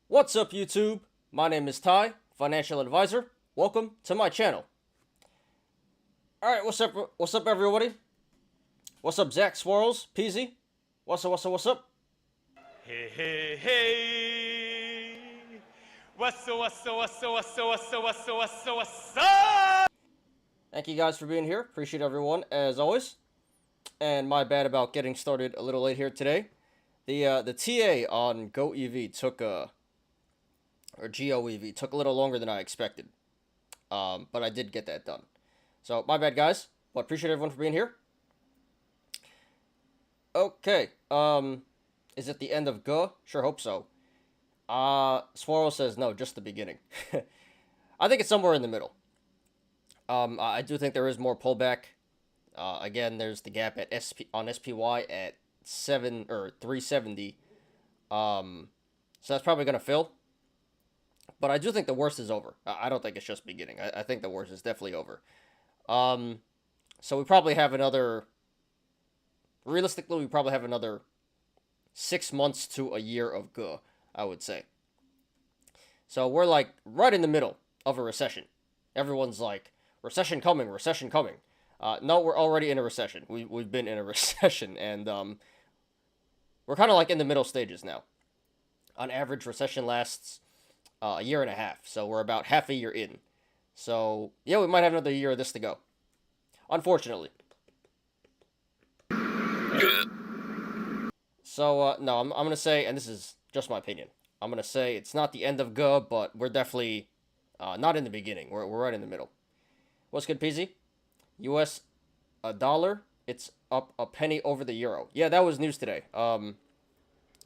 What's up, YouTube? My name is Ty, financial advisor. Welcome to my channel. Alright, what's up? What's up, everybody? What's up, Zach Swirls? Peasy? What's up? Hey, hey, hey! What's up? Thank you guys for being here. Appreciate everyone, as always. And my bad about getting started a little late here today. The TA on GOEV took or GOEV took a little longer than I expected. But I did get that done. So, my bad, guys. But appreciate everyone for being here. Okay. Is it the end of Go? Sure hope so. Swirl says no, just the beginning. I think it's somewhere in the middle. I do think there is more pullback. Again, there's the gap at on SPY at 370. So that's probably gonna fill. But I do think the worst is over. I don't think it's just beginning. I think the worst is definitely over. So we probably have another. Realistically, we probably have another 6 months to a year of Go, I would say. So we're like right in the middle of a recession. Everyone's like, recession coming, recession coming. No, we're already in a recession. We've been in a recession, and we're kind of like in the middle stages now. On average, recession lasts a year and a half, so we're about half a year in. So yeah, we might have another year of this to go. Unfortunately. So no, I'm gonna say, and this is just my opinion, I'm gonna say it's not the end of Go, but we're definitely not in the beginning. We're right in the middle. What's good, PZ? US $1, it's up a penny over the euro. Yeah, that was news today.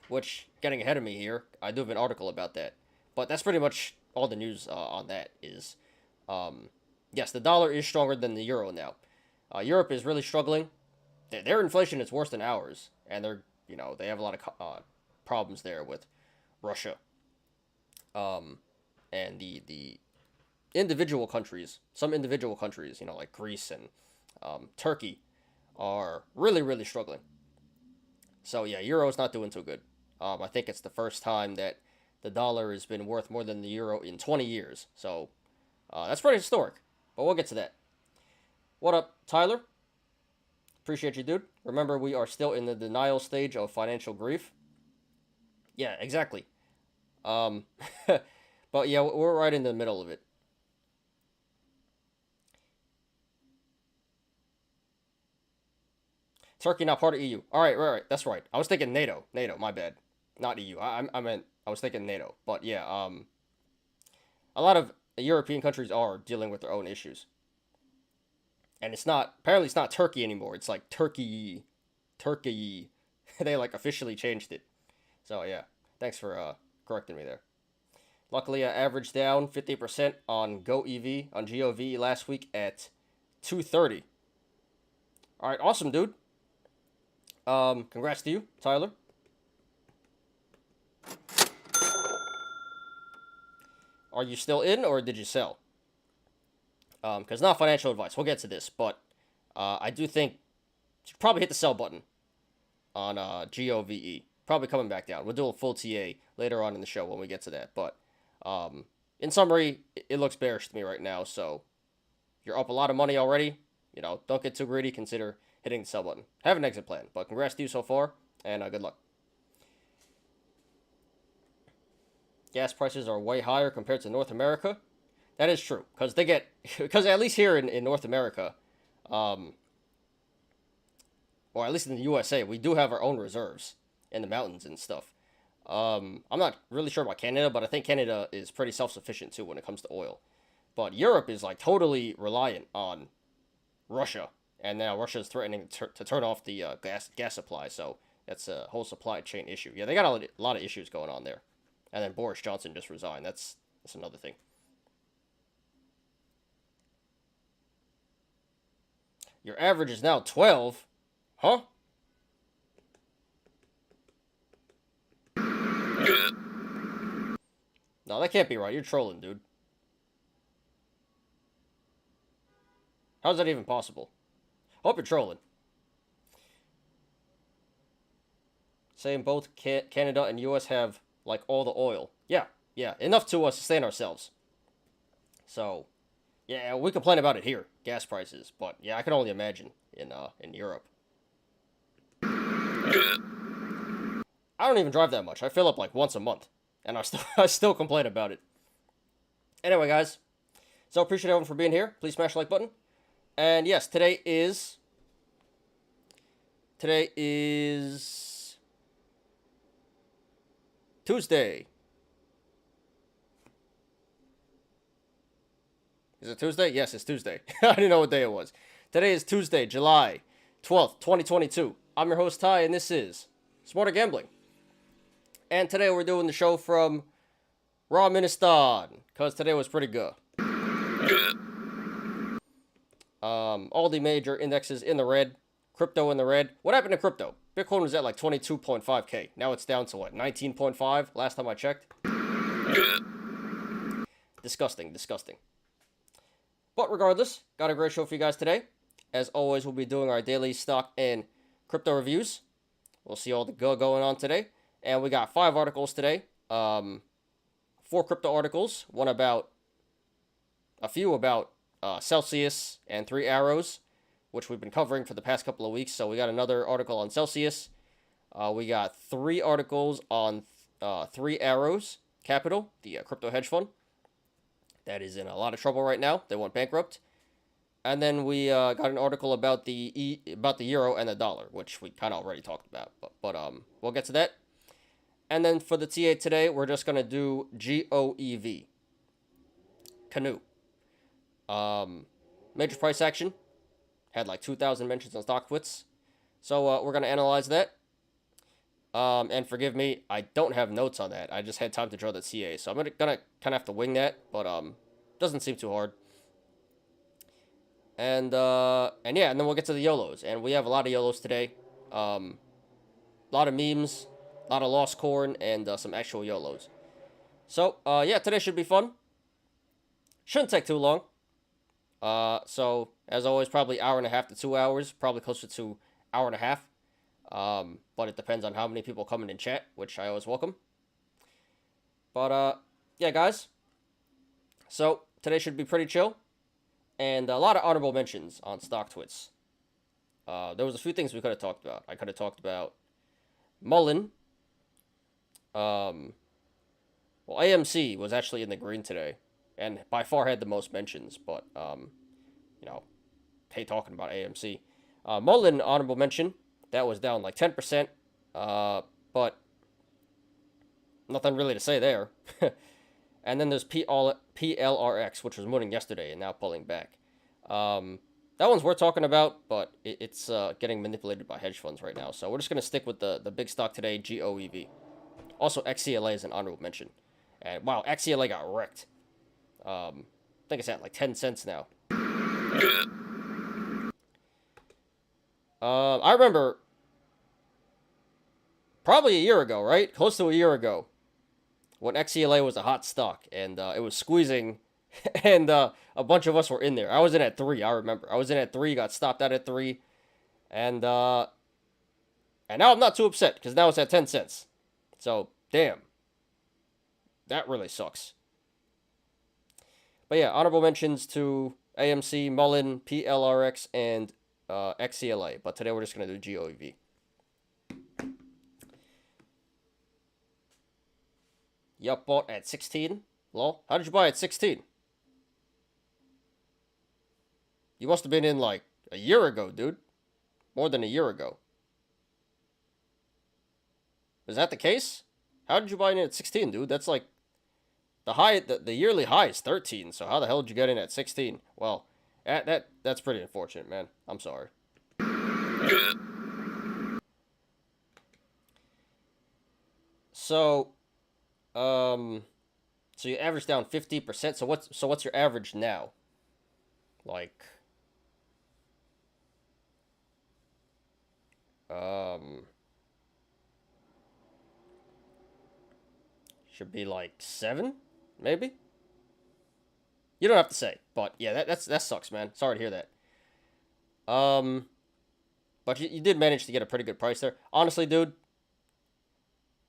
Which, getting ahead of me here, I do have an article about that. But that's pretty much all the news on that is. Yes, the dollar is stronger than the euro now. Europe is really struggling. Their inflation is worse than ours, and they have a lot of problems there with Russia. And the individual countries, some individual countries, like Greece and Turkey, are really, really struggling. So yeah, euro is not doing too good. I think it's the first time that the dollar has been worth more than the euro in 20 years. So that's pretty historic. But we'll get to that. What up, Tyler? Appreciate you, dude. Remember, we are still in the denial stage of financial grief. Yeah, exactly. But yeah, we're right in the middle of it. Turkey not part of EU. All right, right. That's right. I was thinking NATO. NATO, my bad. Not EU. I was thinking NATO. But yeah, a lot of European countries are dealing with their own issues. And apparently it's not Turkey anymore. It's like Turkey. They like officially changed it. So yeah, thanks for correcting me there. Luckily, I averaged down 50% on GOEV, on GOV last week at 230. All right, awesome, dude. Congrats to you, Tyler. Are you still in, or did you sell? Because not financial advice. We'll get to this, but I do think you should probably hit the sell button on GOVE. Probably coming back down. We'll do a full TA later on in the show when we get to that. But in summary, it looks bearish to me right now. So you're up a lot of money already. Don't get too greedy. Consider hitting the sell button. Have an exit plan. But congrats to you so far, and good luck. Gas prices are way higher compared to North America. That is true, because at least here in North America, or at least in the USA, we do have our own reserves in the mountains and stuff. I'm not really sure about Canada, but I think Canada is pretty self-sufficient too when it comes to oil. But Europe is like totally reliant on Russia, and now Russia is threatening to turn off the gas supply. So that's a whole supply chain issue. Yeah, they got a lot of issues going on there. And then Boris Johnson just resigned. That's another thing. Your average is now 12. Huh? No, that can't be right. You're trolling, dude. How's that even possible? Hope you're trolling. saying both Canada and U.S. have like all the oil. Yeah, enough to sustain ourselves. So, yeah, we complain about it here, gas prices, but yeah, I can only imagine in Europe. I don't even drive that much. I fill up like once a month, and I still complain about it. Anyway, guys, so appreciate everyone for being here. Please smash the like button. And yes, today is Tuesday. Is it Tuesday? Yes, it's Tuesday. I didn't know what day it was. Today is Tuesday, July 12th, 2022. I'm your host, Ty, and this is Smarter Gambling. And today we're doing the show from Ramenistan, because today was pretty good. All the major indexes in the red. Crypto in the red. What happened to crypto? Bitcoin was at like 22.5k. Now it's down to what, 19.5 last time I checked? Disgusting. But regardless, got a great show for you guys today. As always, we'll be doing our daily stock and crypto reviews. We'll see all the good going on today. And we got 5 articles today. 4 crypto articles. A few about Celsius and 3 arrows, which we've been covering for the past couple of weeks. So we got another article on Celsius. We got 3 articles on 3 arrows Capital, the crypto hedge fund. That is in a lot of trouble right now. They went bankrupt. And then we got an article about the euro and the dollar, which we kind of already talked about. But we'll get to that. And then for the TA today, we're just going to do GOEV Canoo. Major price action. Had like 2,000 mentions on StockTwits. So we're going to analyze that. And forgive me, I don't have notes on that. I just had time to draw the TA. So I'm gonna kind of have to wing that. But doesn't seem too hard. And yeah, and then we'll get to the Yolos. And we have a lot of Yolos today. A lot of memes. A lot of lost corn. And some actual Yolos. So, yeah, today should be fun. Shouldn't take too long. So, as always, probably hour and a half to 2 hours. Probably closer to hour and a half. But it depends on how many people come in chat, which I always welcome. But, yeah, guys. So, today should be pretty chill. And a lot of honorable mentions on StockTwits. There was a few things we could have talked about. I could have talked about Mullen. Well, AMC was actually in the green today. And by far had the most mentions. But, hate talking about AMC. Mullen, honorable mention. That was down like 10%. But nothing really to say there. And then there's PLRX, which was mooning yesterday and now pulling back. That one's worth talking about, but it's getting manipulated by hedge funds right now. So we're just going to stick with the big stock today, GOEV. Also, XCLA is an honorable mention. And wow, XCLA got wrecked. I think it's at like 10 cents now. I remember probably a year ago, right? Close to a year ago, when XCLA was a hot stock and it was squeezing, and a bunch of us were in there. I was in at 3. I remember I was in at 3, got stopped out at 3, and now I'm not too upset because now it's at 10 cents. So damn, that really sucks. But yeah, honorable mentions to AMC, Mullen, PLRX, and XCLA. But today we're just gonna do GOEV. Yup, bought at 16. Lol. How did you buy at 16? You must have been in like a year ago, dude. More than a year ago. Is that the case? How did you buy in at 16, dude? That's like the yearly high is 13. So how the hell did you get in at 16? Well, that's pretty unfortunate, man. I'm sorry. So you average down 50%. So what's your average now? Like, should be like 7, maybe. You don't have to say, but yeah, that sucks, man. Sorry to hear that. But you did manage to get a pretty good price there. Honestly, dude,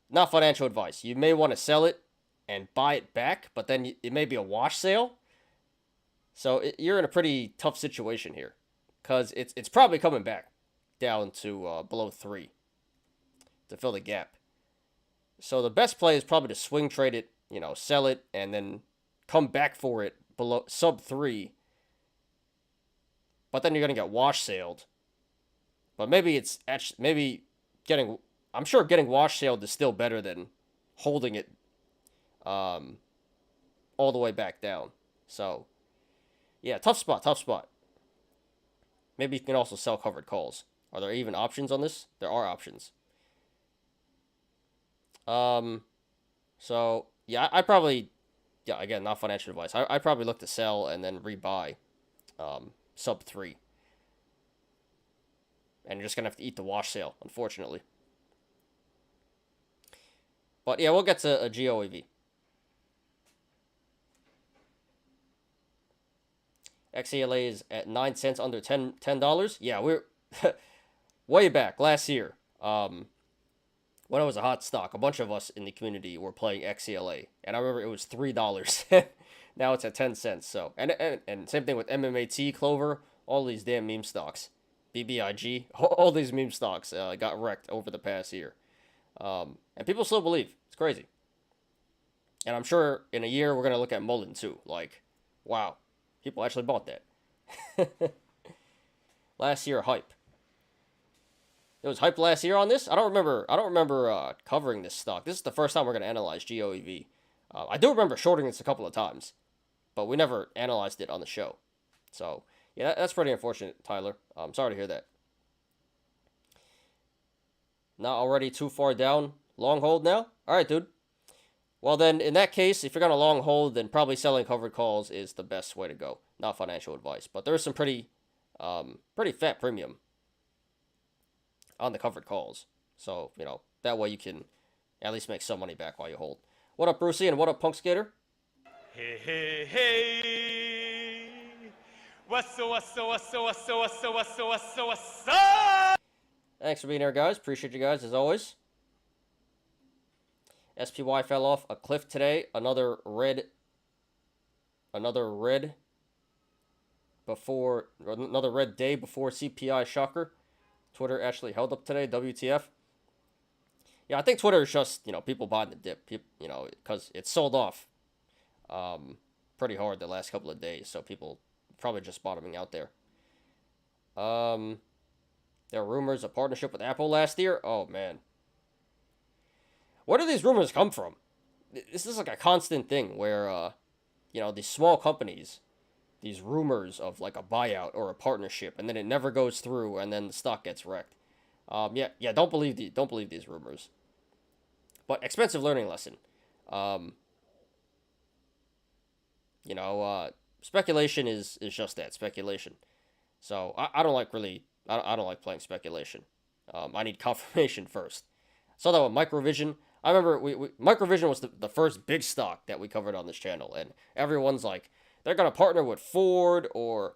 not financial advice. You may want to sell it and buy it back, but then it may be a wash sale. So you're in a pretty tough situation here, because it's probably coming back down to below 3 to fill the gap. So the best play is probably to swing trade it, sell it, and then come back for it below sub 3. But then you're gonna get wash sailed. But maybe it's actually getting. I'm sure getting wash sailed is still better than holding it all the way back down. So yeah, tough spot. Maybe you can also sell covered calls. Are there even options on this? There are options. So yeah, I probably, yeah, again, not financial advice. I probably look to sell and then rebuy, sub 3. And you're just gonna have to eat the wash sale, unfortunately. But yeah, we'll get to a GOEV. XELA is at 9 cents, under $10. Yeah, we're way back last year. When it was a hot stock, a bunch of us in the community were playing XELA, and I remember it was $3. Now it's at 10 cents. So and same thing with MMAT, Clover, all these damn meme stocks, BBIG, all these meme stocks got wrecked over the past year, and people still believe. It's crazy. And I'm sure in a year we're gonna look at Mullen too. Like, wow, people actually bought that. Last year hype. It was hype last year on this. I don't remember covering this stock. This is the first time we're gonna analyze GOEV. I do remember shorting this a couple of times, but we never analyzed it on the show. So yeah, that's pretty unfortunate, Tyler. I'm sorry to hear that. Not already too far down. Long hold now? All right, dude. Well, then, in that case, if you're going to long hold, then probably selling covered calls is the best way to go. Not financial advice. But there's some pretty fat premium on the covered calls. So, that way you can at least make some money back while you hold. What up, Brucey, and what up, Punk Skater? Hey, hey, hey. What's up? Thanks for being here, guys. Appreciate you guys, as always. SPY fell off a cliff today. Another red day before CPI shocker. Twitter actually held up today. WTF? Yeah, I think Twitter is just, people buying the dip. Because it sold off pretty hard the last couple of days. So people probably just bottoming out there. There are rumors of partnership with Apple last year. Oh, man. Where do these rumors come from? This is like a constant thing where, these small companies, these rumors of like a buyout or a partnership, and then it never goes through, and then the stock gets wrecked. Don't believe these rumors. But expensive learning lesson. Speculation is just that, speculation. So I don't like playing speculation. I need confirmation first. Saw that with Microvision. I remember Microvision was the first big stock that we covered on this channel, and everyone's like, they're gonna partner with Ford or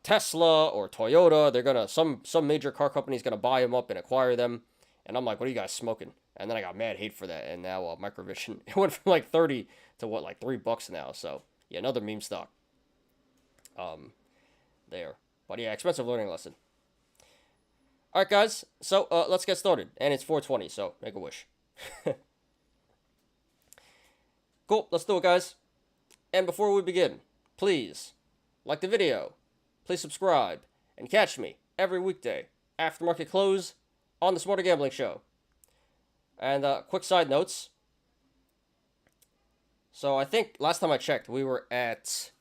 Tesla or Toyota. They're gonna some major car company's gonna buy them up and acquire them, and I'm like, what are you guys smoking? And then I got mad hate for that, and now Microvision, it went from like 30 to what, like $3 now. So yeah, another meme stock. There, but yeah, expensive learning lesson. All right, guys. So let's get started, and it's 4:20, so make a wish. Cool, let's do it, guys. And before we begin, please like the video, please subscribe, and catch me every weekday after market close on the Smarter Gambling Show. And quick side notes. So I think last time I checked, we were at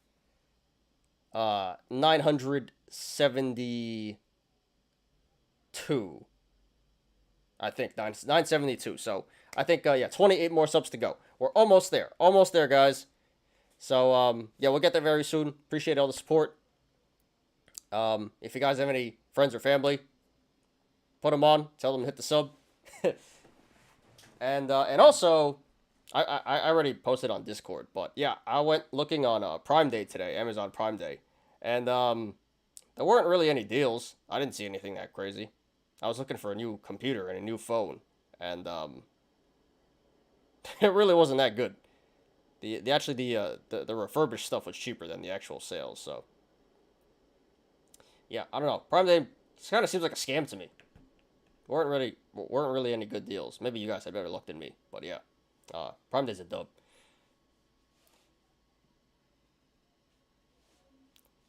972. I think 972. So I think 28 more subs to go. We're almost there. Almost there, guys. So we'll get there very soon. Appreciate all the support. If you guys have any friends or family, put them on. Tell them to hit the sub. and also, I already posted on Discord, but yeah, I went looking on Prime Day today, Amazon Prime Day, and there weren't really any deals. I didn't see anything that crazy. I was looking for a new computer and a new phone, and It really wasn't that good. The refurbished stuff was cheaper than the actual sales. So yeah, I don't know. Prime Day kind of seems like a scam to me. Weren't really any good deals. Maybe you guys had better luck than me, but yeah, Prime Day's a dub.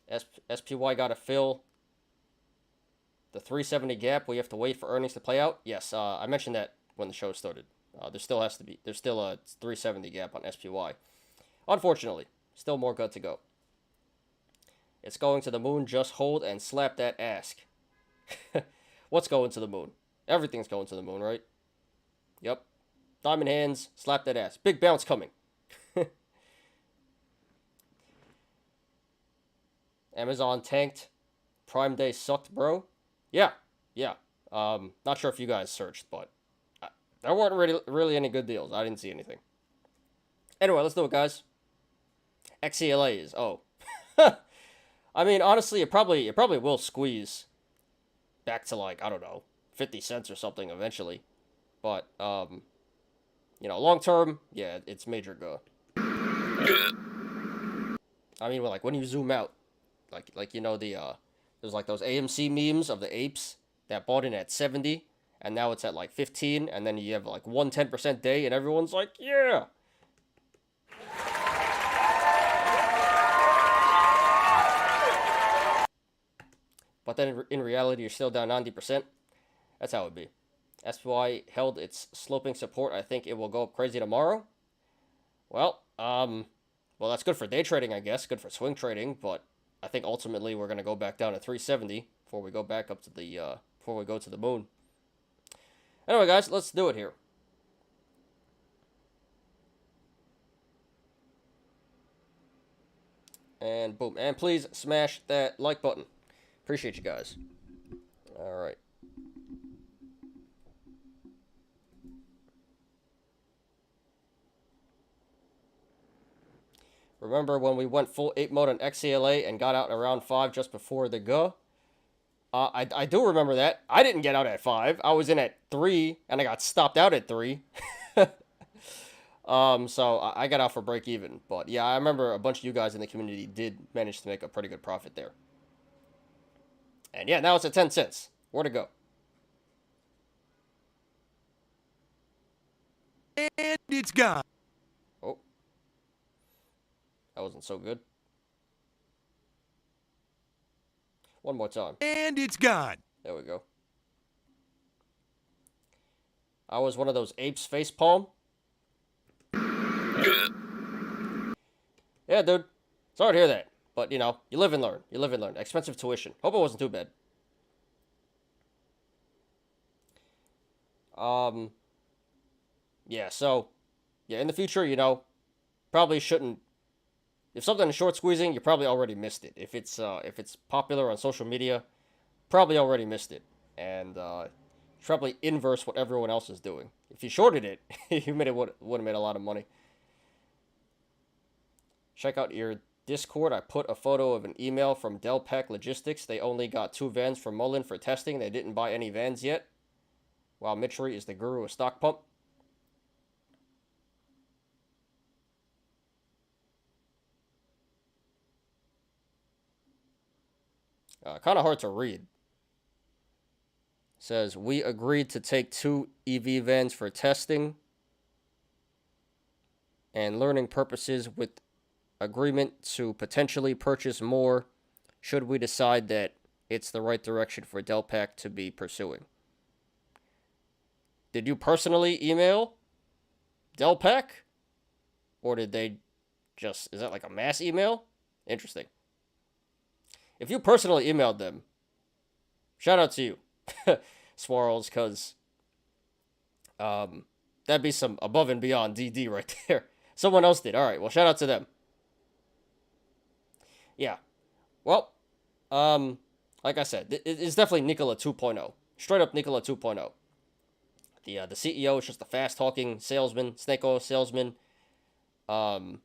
SPY got to fill the 370 gap. We have to wait for earnings to play out. Yes, I mentioned that when the show started. There's still a 370 gap on SPY. Unfortunately, still more good to go. It's going to the moon. Just hold and slap that ask. What's going to the moon? Everything's going to the moon, right? Yep. Diamond hands, slap that ass. Big bounce coming. Amazon tanked. Prime Day sucked, bro. Yeah. Not sure if you guys searched, but there weren't really any good deals. I didn't see anything. Anyway, let's do it, guys. XCLAs. Oh. I mean, honestly, it probably will squeeze back to, like, I don't know, 50 cents or something eventually. But long term, yeah, it's major go. I mean, like when you zoom out, like there's like those AMC memes of the apes that bought in at 70 and now it's at like 15, and then you have like 110% day and everyone's like, yeah. But then in reality, you're still down 90%. That's how it would be. SPY held its sloping support. I think it will go up crazy tomorrow. Well, that's good for day trading, I guess. Good for swing trading, but I think ultimately we're gonna go back down to 370 before we go back up to before we go to the moon. Anyway, guys, let's do it here. And boom, and please smash that like button. Appreciate you guys. All right. Remember when we went full 8 mode on XCLA and got out around 5 just before the go? I do remember that. I didn't get out at 5. I was in at 3, and I got stopped out at 3. So I got out for break even. But yeah, I remember a bunch of you guys in the community did manage to make a pretty good profit there. And yeah, now it's at 10 cents. Where to go? And it's gone. Oh. That wasn't so good. One more time. And it's gone. There we go. I was one of those apes facepalm. Yeah, dude. Sorry to hear that. But, you live and learn. You live and learn. Expensive tuition. Hope it wasn't too bad. Yeah, so, yeah, in the future, probably shouldn't. If something is short squeezing, you probably already missed it. If it's popular on social media, probably already missed it. And probably inverse what everyone else is doing. If you shorted it, you would have made a lot of money. Check out your Discord. I put a photo of an email from Delpac Logistics. They only got 2 vans from Mullen for testing. They didn't buy any vans yet. While Mitchery is the guru of stock pump. Kind of hard to read. Says, we agreed to take 2 EV vans for testing and learning purposes with agreement to potentially purchase more should we decide that it's the right direction for Delpac to be pursuing. Did you personally email Delpac? Or did they is that like a mass email? Interesting. If you personally emailed them, shout out to you, Swirls, because that'd be some above and beyond DD right there. Someone else did. All right, well, shout out to them. Yeah. Well, like I said, it's definitely Nikola 2.0. Straight up Nikola 2.0. The CEO is just a fast-talking salesman, snake oil salesman. Gonna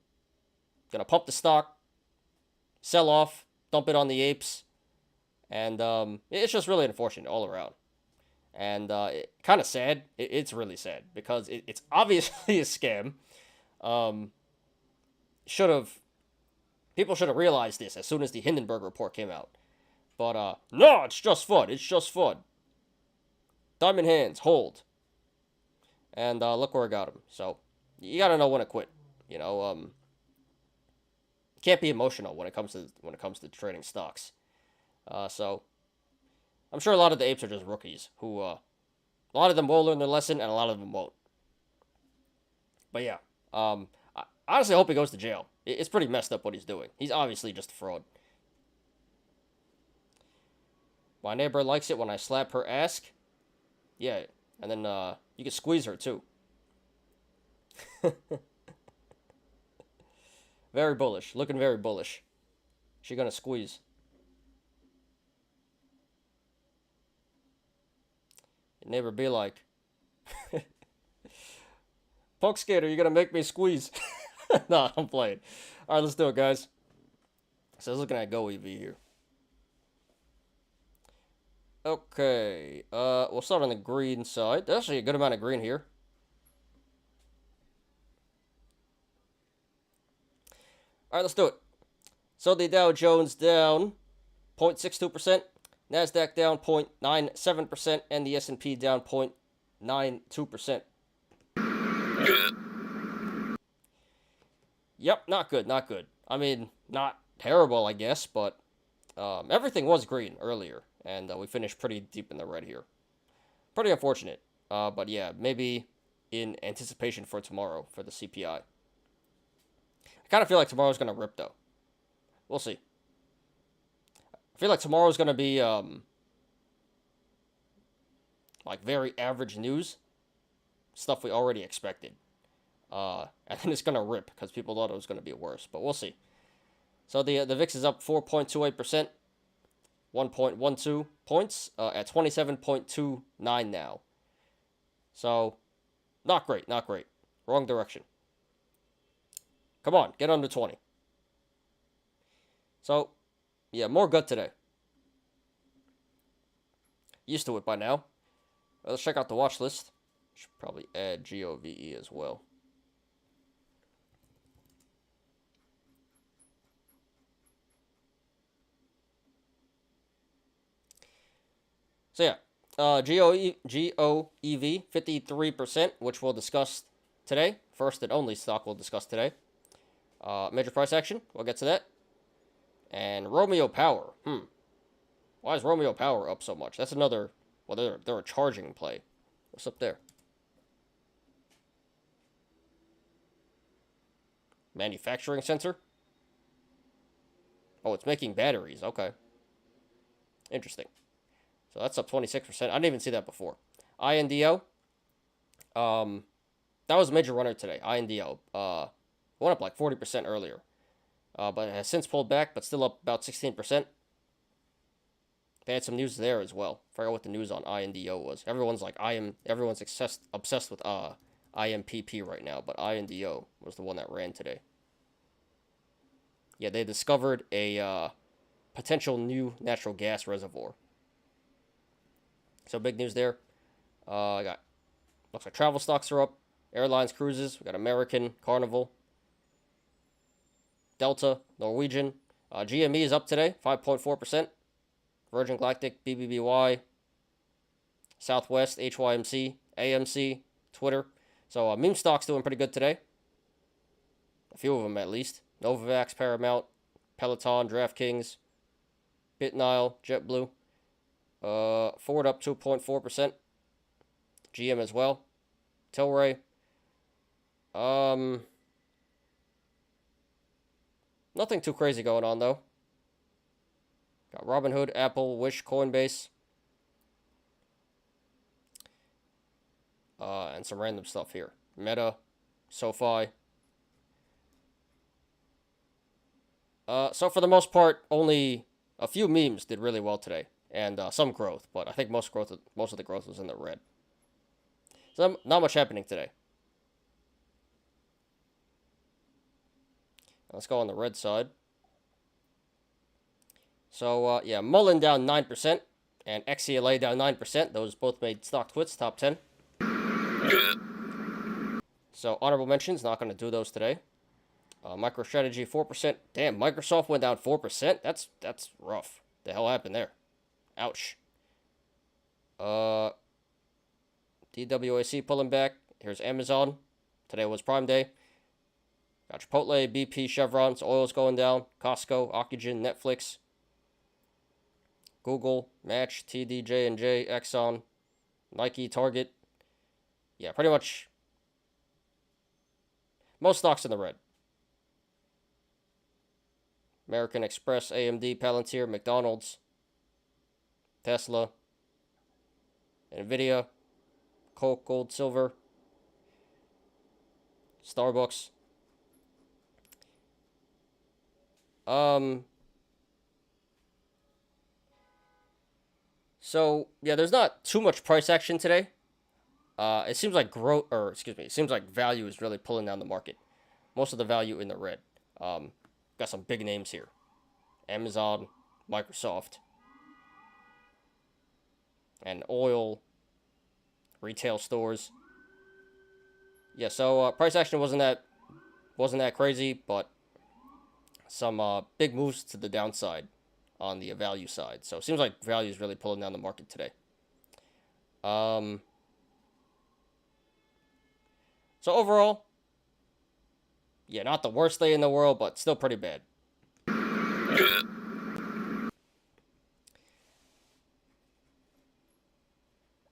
pump the stock, sell off, dump it on the apes, and it's just really unfortunate all around. And kind of sad. It's really sad because it's obviously a scam. Should have People should have realized this as soon as the Hindenburg report came out. But no, it's just fun. It's just fun. Diamond hands, hold, and look where I got him. So you gotta know when to quit. You know, can't be emotional when it comes to trading stocks. So I'm sure a lot of the apes are just rookies who a lot of them will learn their lesson and a lot of them won't. But yeah, I honestly hope he goes to jail. It's pretty messed up what he's doing. He's obviously just a fraud. My neighbor likes it when I slap her ass. Yeah, and then you can squeeze her too. Very bullish, looking very bullish. She gonna squeeze. Your neighbor be like, Punk Skater, you gonna make me squeeze? Nah, I'm playing. All right, let's do it, guys. So I was looking at GOEV here. Okay, we'll start on the green side. There's actually a good amount of green here. All right, let's do it. So the Dow Jones down 0.62%, NASDAQ down 0.97%, and the S&P down 0.92%. Yep, not good, not good. I mean, not terrible, I guess, but everything was green earlier, and we finished pretty deep in the red here. Pretty unfortunate, but yeah, maybe in anticipation for tomorrow for the CPI. I kind of feel like tomorrow's going to rip, though. We'll see. I feel like tomorrow's going to be, like, very average news. Stuff we already expected. And then it's going to rip because people thought it was going to be worse. But we'll see. So the VIX is up 4.28%. 1.12 points at 27.29 now. So, not great, not great. Wrong direction. Come on, get under 20. So, yeah, more good today. Used to it by now. Let's check out the watch list. Should probably add GOVE as well. So yeah, GOEV 53%, which we'll discuss today. First and only stock we'll discuss today. Major price action, we'll get to that. And Romeo Power, why is Romeo Power up so much? That's another, well, they're a charging play. What's up there? Manufacturing center? Oh, it's making batteries, okay. Interesting. So that's up 26%. I didn't even see that before. INDO. That was a major runner today. INDO. Went up like 40% earlier. But it has since pulled back, but still up about 16%. They had some news there as well. Forgot what the news on INDO was. Everyone's obsessed with IMPP right now, but INDO was the one that ran today. Yeah, they discovered a potential new natural gas reservoir. So big news there. Looks like travel stocks are up. Airlines, cruises. We got American, Carnival, Delta, Norwegian. GME is up today, 5.4%. Virgin Galactic, BBBY, Southwest, HYMC, AMC, Twitter. So meme stocks doing pretty good today. A few of them at least. Novavax, Paramount, Peloton, DraftKings, BitNile, JetBlue. Ford up 2.4%. GM as well. Tilray. Nothing too crazy going on though. Got Robinhood, Apple, Wish, Coinbase. And some random stuff here. Meta, SoFi. So for the most part, only a few memes did really well today. And some growth, but I think most of the growth was in the red. So not much happening today. Let's go on the red side. So yeah, Mullen down 9%. and XCLA down 9%. Those both made StockTwits top 10. So honorable mentions, not going to do those today. MicroStrategy 4%. Damn, Microsoft went down 4%. That's rough. The hell happened there? Ouch. DWAC pulling back. Here's Amazon. Today was Prime Day. Got Chipotle, BP, Chevron. So oil's going down. Costco, Oxygen, Netflix, Google, Match, TD, J&J, Exxon, Nike, Target. Yeah, pretty much most stocks in the red. American Express, AMD, Palantir, McDonald's, Tesla, Nvidia, Coke, Gold, Silver, Starbucks. So yeah, there's not too much price action today. It seems like it seems like value is really pulling down the market. Most of the value in the red. Got some big names here. Amazon, Microsoft, and oil, retail stores. Yeah, so price action wasn't that crazy, but some big moves to the downside on the value side. So it seems like value is really pulling down the market today. So overall, yeah, not the worst day in the world, but still pretty bad.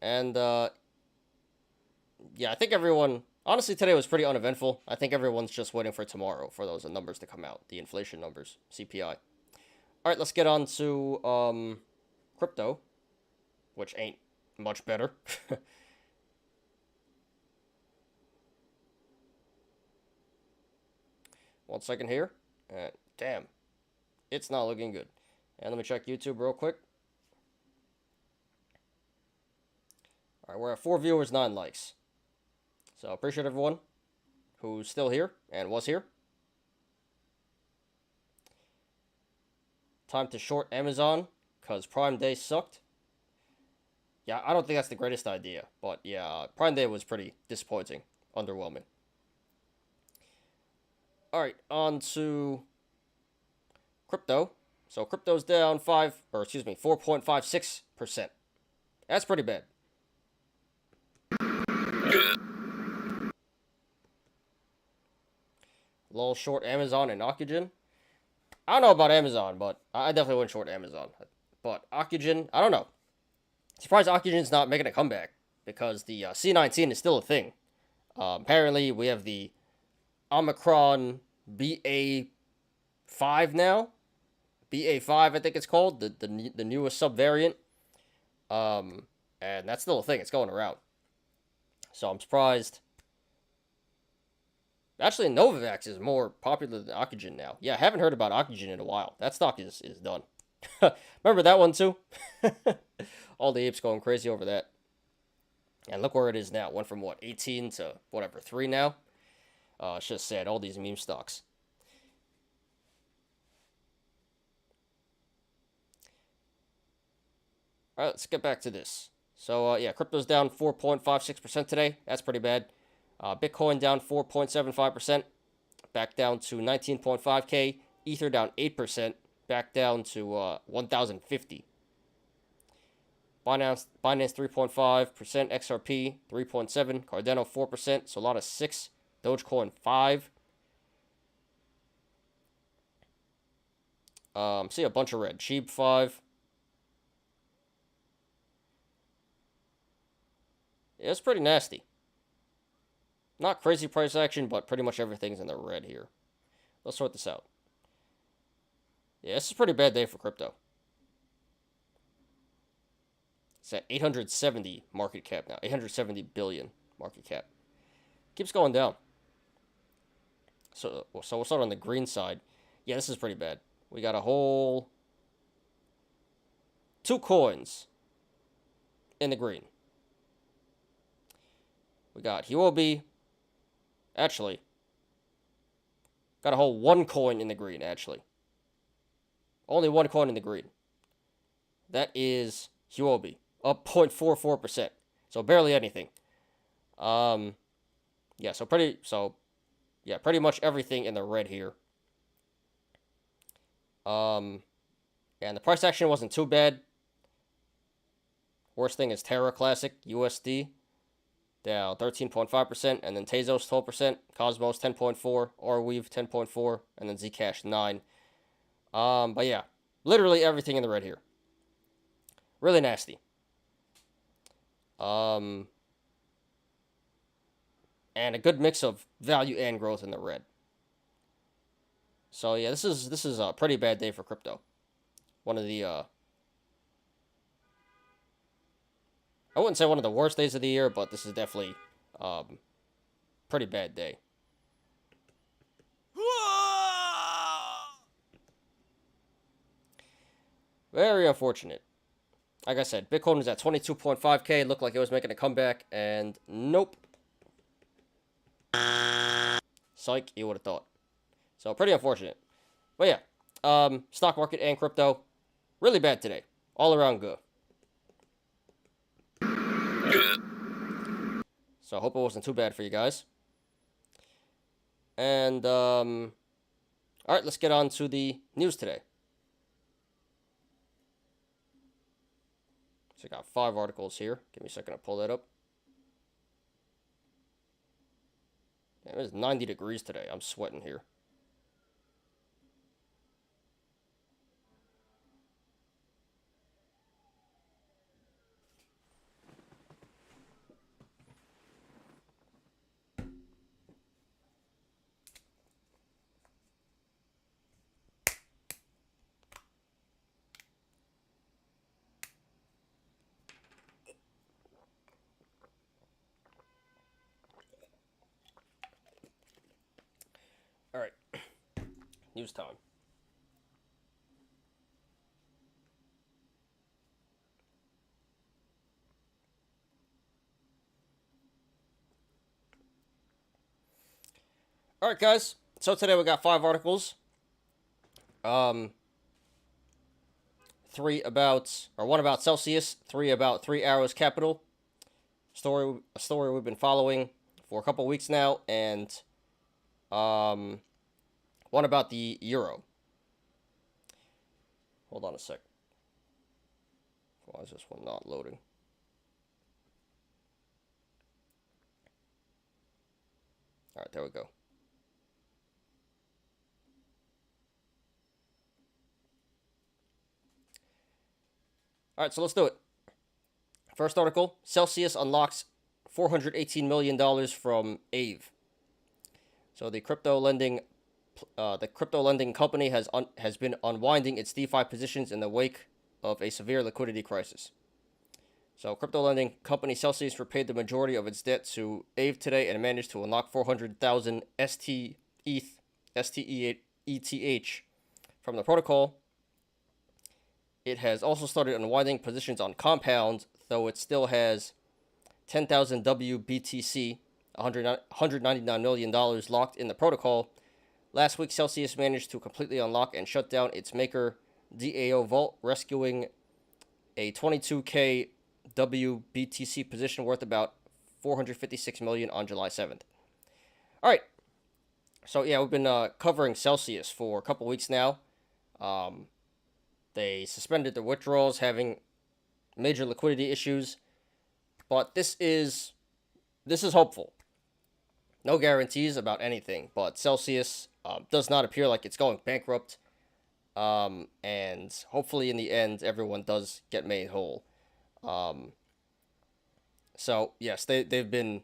And yeah, I think everyone, honestly, today was pretty uneventful. I think everyone's just waiting for tomorrow for those numbers to come out, the inflation numbers, CPI. All right, let's get on to crypto, which ain't much better. 1 second here. Damn, it's not looking good. And let me check YouTube real quick. All right, we're at 4 viewers, 9 likes. So appreciate everyone who's still here and was here. Time to short Amazon because Prime Day sucked. Yeah, I don't think that's the greatest idea, but yeah, Prime Day was pretty disappointing, underwhelming. All right, on to crypto. So crypto's down 4.56%. That's pretty bad. Little short Amazon and Oxygen. I don't know about Amazon, but I definitely went short Amazon. But Oxygen, I don't know. Surprised Oxygen's not making a comeback because the C19 is still a thing. Apparently, we have the Omicron BA5 now. BA5, I think it's called, the newest subvariant. And that's still a thing. It's going around. So I'm surprised. Actually, Novavax is more popular than Oxygen now. Yeah, I haven't heard about Oxygen in a while. That stock is done. Remember that one too? All the apes going crazy over that. And look where it is now. It went from what, 18 to whatever, 3 now? It's just sad. All these meme stocks. All right, let's get back to this. So yeah, crypto's down 4.56% today. That's pretty bad. Bitcoin down 4.75%, back down to 19.5K. Ether down 8%, back down to 1,050. Binance 3.5%, XRP 3.7%, Cardano 4%, Solana 6%, Dogecoin 5%. See a bunch of red. Sheep 5%. Yeah, it's pretty nasty. Not crazy price action, but pretty much everything's in the red here. Let's sort this out. Yeah, this is a pretty bad day for crypto. It's at 870 market cap now. 870 billion market cap. Keeps going down. So we'll start on the green side. Yeah, this is pretty bad. We got a whole 2 coins in the green. We got Huobi. Actually, got a whole 1 coin in the green, actually. Only 1 coin in the green. That is Huobi up 0.44%, so barely anything. Yeah, pretty much everything in the red here. And the price action wasn't too bad. Worst thing is Terra Classic USD down 13.5%, and then Tezos 12%, Cosmos 10.4, Arweave 10.4, and then Zcash 9. But yeah, literally everything in the red here. Really nasty. And a good mix of value and growth in the red. So yeah, this is a pretty bad day for crypto. One of the I wouldn't say one of the worst days of the year, but this is definitely pretty bad day. Very unfortunate. Like I said, Bitcoin was at 22.5K. Looked like it was making a comeback, and nope. Psych, you would have thought. So pretty unfortunate. But yeah, stock market and crypto, really bad today. All around good. So I hope it wasn't too bad for you guys. And all right, let's get on to the news today. So I got 5 articles here. Give me a second to pull that up. It is 90 degrees today. I'm sweating here. All right, news time. All right, guys. So today we got 5 articles. 1 about Celsius, 3 about 3 Arrows Capital. A story we've been following for a couple weeks now, and 1 about the euro. Hold on a sec. Why is this one not loading? All right, there we go. All right, so let's do it. First article, Celsius unlocks $418 million from AVE. So the crypto lending company has been unwinding its DeFi positions in the wake of a severe liquidity crisis. So crypto lending company Celsius repaid the majority of its debt to AVE today and managed to unlock 400,000 STETH from the protocol. It has also started unwinding positions on Compound, though it still has 10,000 WBTC, $199 million locked in the protocol. Last week, Celsius managed to completely unlock and shut down its maker DAO Vault, rescuing a 22K WBTC position worth about $456 million on July 7th. All right. So, yeah, we've been covering Celsius for a couple weeks now. They suspended their withdrawals, having major liquidity issues. But this is hopeful. No guarantees about anything, but Celsius does not appear like it's going bankrupt. And hopefully in the end, everyone does get made whole. So yes, they've been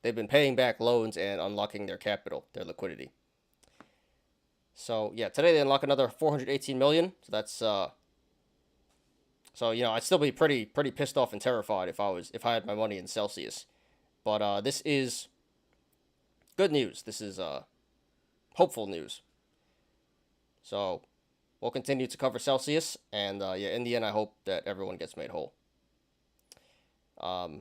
paying back loans and unlocking their capital, their liquidity. So yeah, today they unlock another 418 million. So that's so I'd still be pretty pissed off and terrified if I had my money in Celsius. But this is good news. This is hopeful news. So we'll continue to cover Celsius, and in the end, I hope that everyone gets made whole. A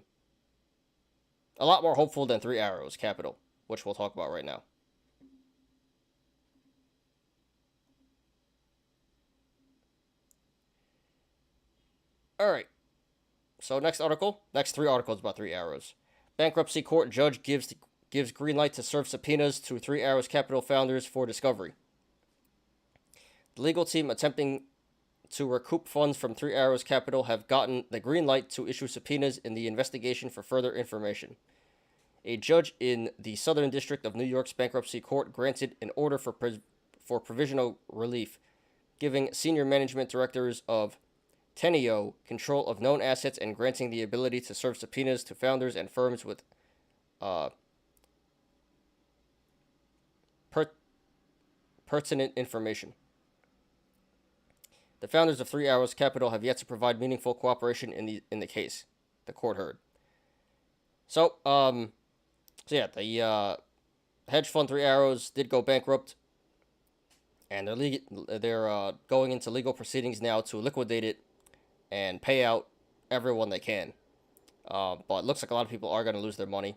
lot more hopeful than 3 Arrows Capital, which we'll talk about right now. All right, So next three articles about Three Arrows. Bankruptcy court judge gives green light to serve subpoenas to Three Arrows Capital founders for discovery. The legal team attempting to recoup funds from Three Arrows Capital have gotten the green light to issue subpoenas in the investigation for further information. A judge in the Southern District of New York's bankruptcy court granted an order for provisional relief, giving senior management directors of Teneo control of known assets and granting the ability to serve subpoenas to founders and firms with pertinent information. The founders of Three Arrows Capital have yet to provide meaningful cooperation in the case, the court heard. So the hedge fund Three Arrows did go bankrupt, and they're going into legal proceedings now to liquidate it and pay out everyone they can. But it looks like a lot of people are going to lose their money.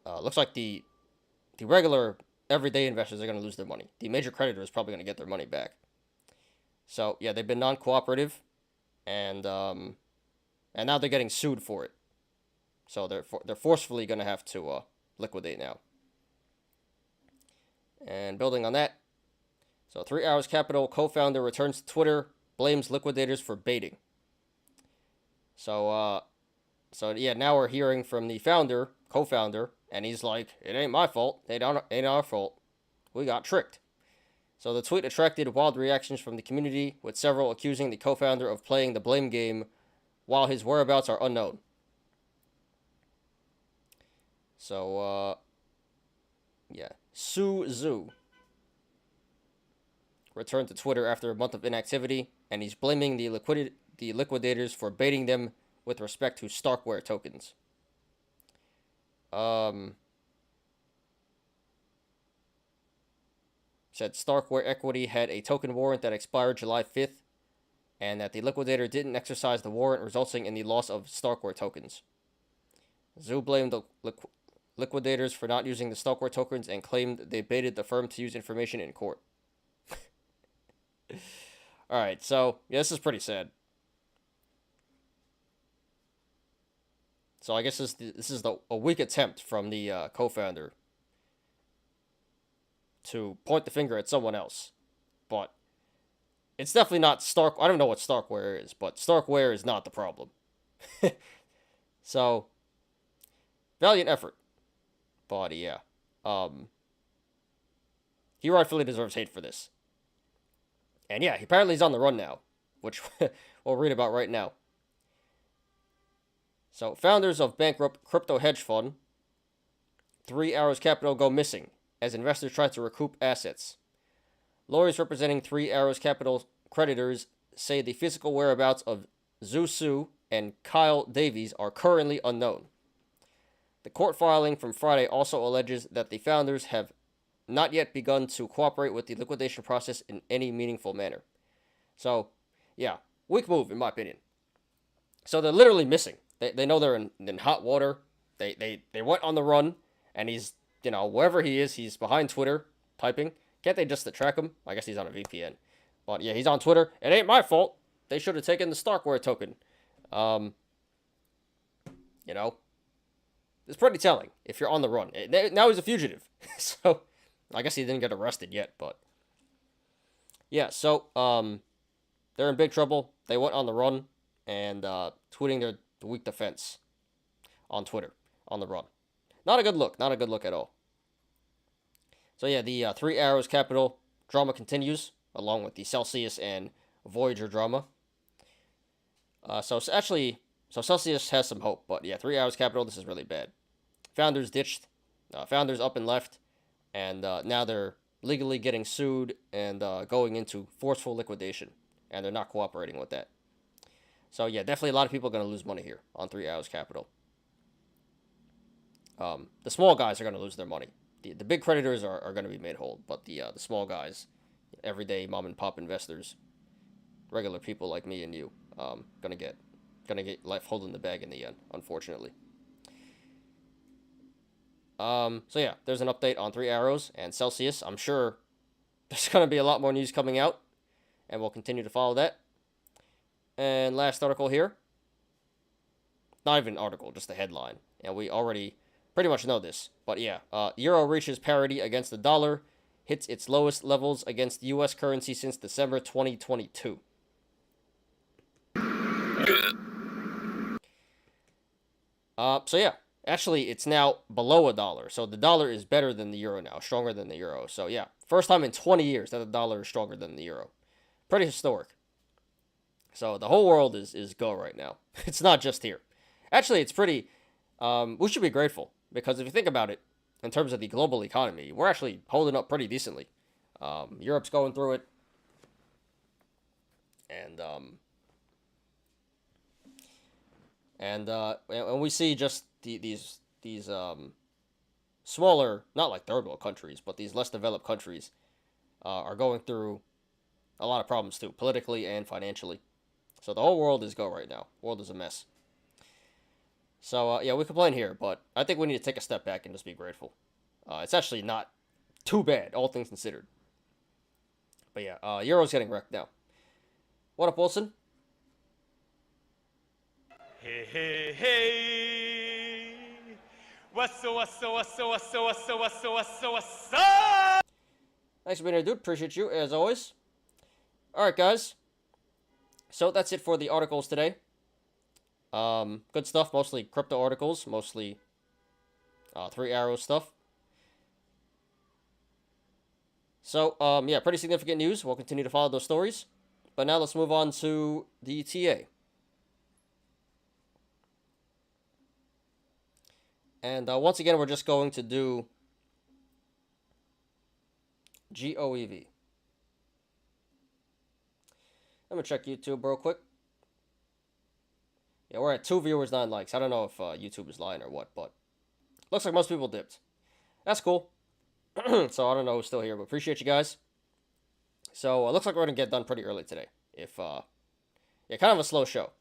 Looks like the regular everyday investors are going to lose their money. The major creditor is probably going to get their money back. So yeah, they've been non-cooperative, and now they're getting sued for it. So they're forcefully going to have to liquidate now. And building on that, so Three Arrows Capital co-founder returns to Twitter, blames liquidators for baiting. So now we're hearing from the co-founder, and he's like, "It ain't my fault. Ain't our fault. We got tricked." So the tweet attracted wild reactions from the community, with several accusing the co-founder of playing the blame game while his whereabouts are unknown. So, Su Zhu returned to Twitter after a month of inactivity, and he's blaming the liquidators for baiting them with respect to Starkware tokens. Said Starkware Equity had a token warrant that expired July 5th, and that the liquidator didn't exercise the warrant, resulting in the loss of Starkware tokens. Zhu blamed the liquidators for not using the Starkware tokens and claimed they baited the firm to use information in court. Alright, so, yeah, this is pretty sad. So I guess this is a weak attempt from the co-founder to point the finger at someone else. But it's definitely not I don't know what Starkware is, but Starkware is not the problem. So, valiant effort. But yeah. He rightfully deserves hate for this. And yeah, apparently he's on the run now, which we'll read about right now. So, founders of bankrupt crypto hedge fund Three Arrows Capital go missing as investors try to recoup assets. Lawyers representing Three Arrows Capital creditors say the physical whereabouts of Zhu Su and Kyle Davies are currently unknown. The court filing from Friday also alleges that the founders have not yet begun to cooperate with the liquidation process in any meaningful manner. So, yeah, weak move in my opinion. So they're literally missing. They know they're in hot water. They went on the run, and he's, wherever he is, he's behind Twitter, typing. Can't they just track him? I guess he's on a VPN. But yeah, he's on Twitter. It ain't my fault. They should have taken the Starkware token. It's pretty telling if you're on the run. Now he's a fugitive. So, I guess he didn't get arrested yet, but yeah, so they're in big trouble. They went on the run and tweeting their weak defense on Twitter on the run. Not a good look at all. So yeah, the Three Arrows Capital drama continues, along with the Celsius and Voyager drama. So Celsius has some hope, but yeah, Three Arrows Capital, this is really bad. Founders ditched, founders up and left, and now they're legally getting sued and going into forceful liquidation, and they're not cooperating with that. So yeah, definitely a lot of people are going to lose money here on Three Arrows Capital. The small guys are going to lose their money. The big creditors are going to be made whole, but the small guys, everyday mom and pop investors, regular people like me and you, gonna get life holding the bag in the end, unfortunately. So yeah, there's an update on Three Arrows and Celsius. I'm sure there's gonna be a lot more news coming out, and we'll continue to follow that. And last article here, not even an article, just a headline, and we already pretty much know this. But yeah, euro reaches parity against the dollar, hits its lowest levels against U.S. currency since December 2022. So yeah, actually, it's now below a dollar. So the dollar is better than the euro now, stronger than the euro. So yeah, first time in 20 years that the dollar is stronger than the euro. Pretty historic. So the whole world is go right now. It's not just here. Actually, it's pretty. We should be grateful because if you think about it, in terms of the global economy, we're actually holding up pretty decently. Europe's going through it, and we see just these smaller, not like third world countries, but these less developed countries are going through a lot of problems too, politically and financially. So the whole world is go right now. World is a mess. So yeah, we complain here, but I think we need to take a step back and just be grateful. It's actually not too bad, all things considered. But yeah, Euro's getting wrecked now. What up, Wilson? Hey, hey, hey. What's up, what's up, what's up, what's up, what's up, what's up, what's up, what's up? Thanks for being here, dude. Appreciate you, as always. Alright, guys. So that's it for the articles today. Good stuff, mostly crypto articles, mostly 3 Arrow stuff. So, yeah, pretty significant news. We'll continue to follow those stories. But now let's move on to the TA. And once again, we're just going to do GOEV. Let me check YouTube real quick. Yeah, we're at 2 viewers, 9 likes. I don't know if YouTube is lying or what, but looks like most people dipped. That's cool. So I don't know who's still here, but appreciate you guys. So it looks like we're going to get done pretty early today. Yeah, kind of a slow show.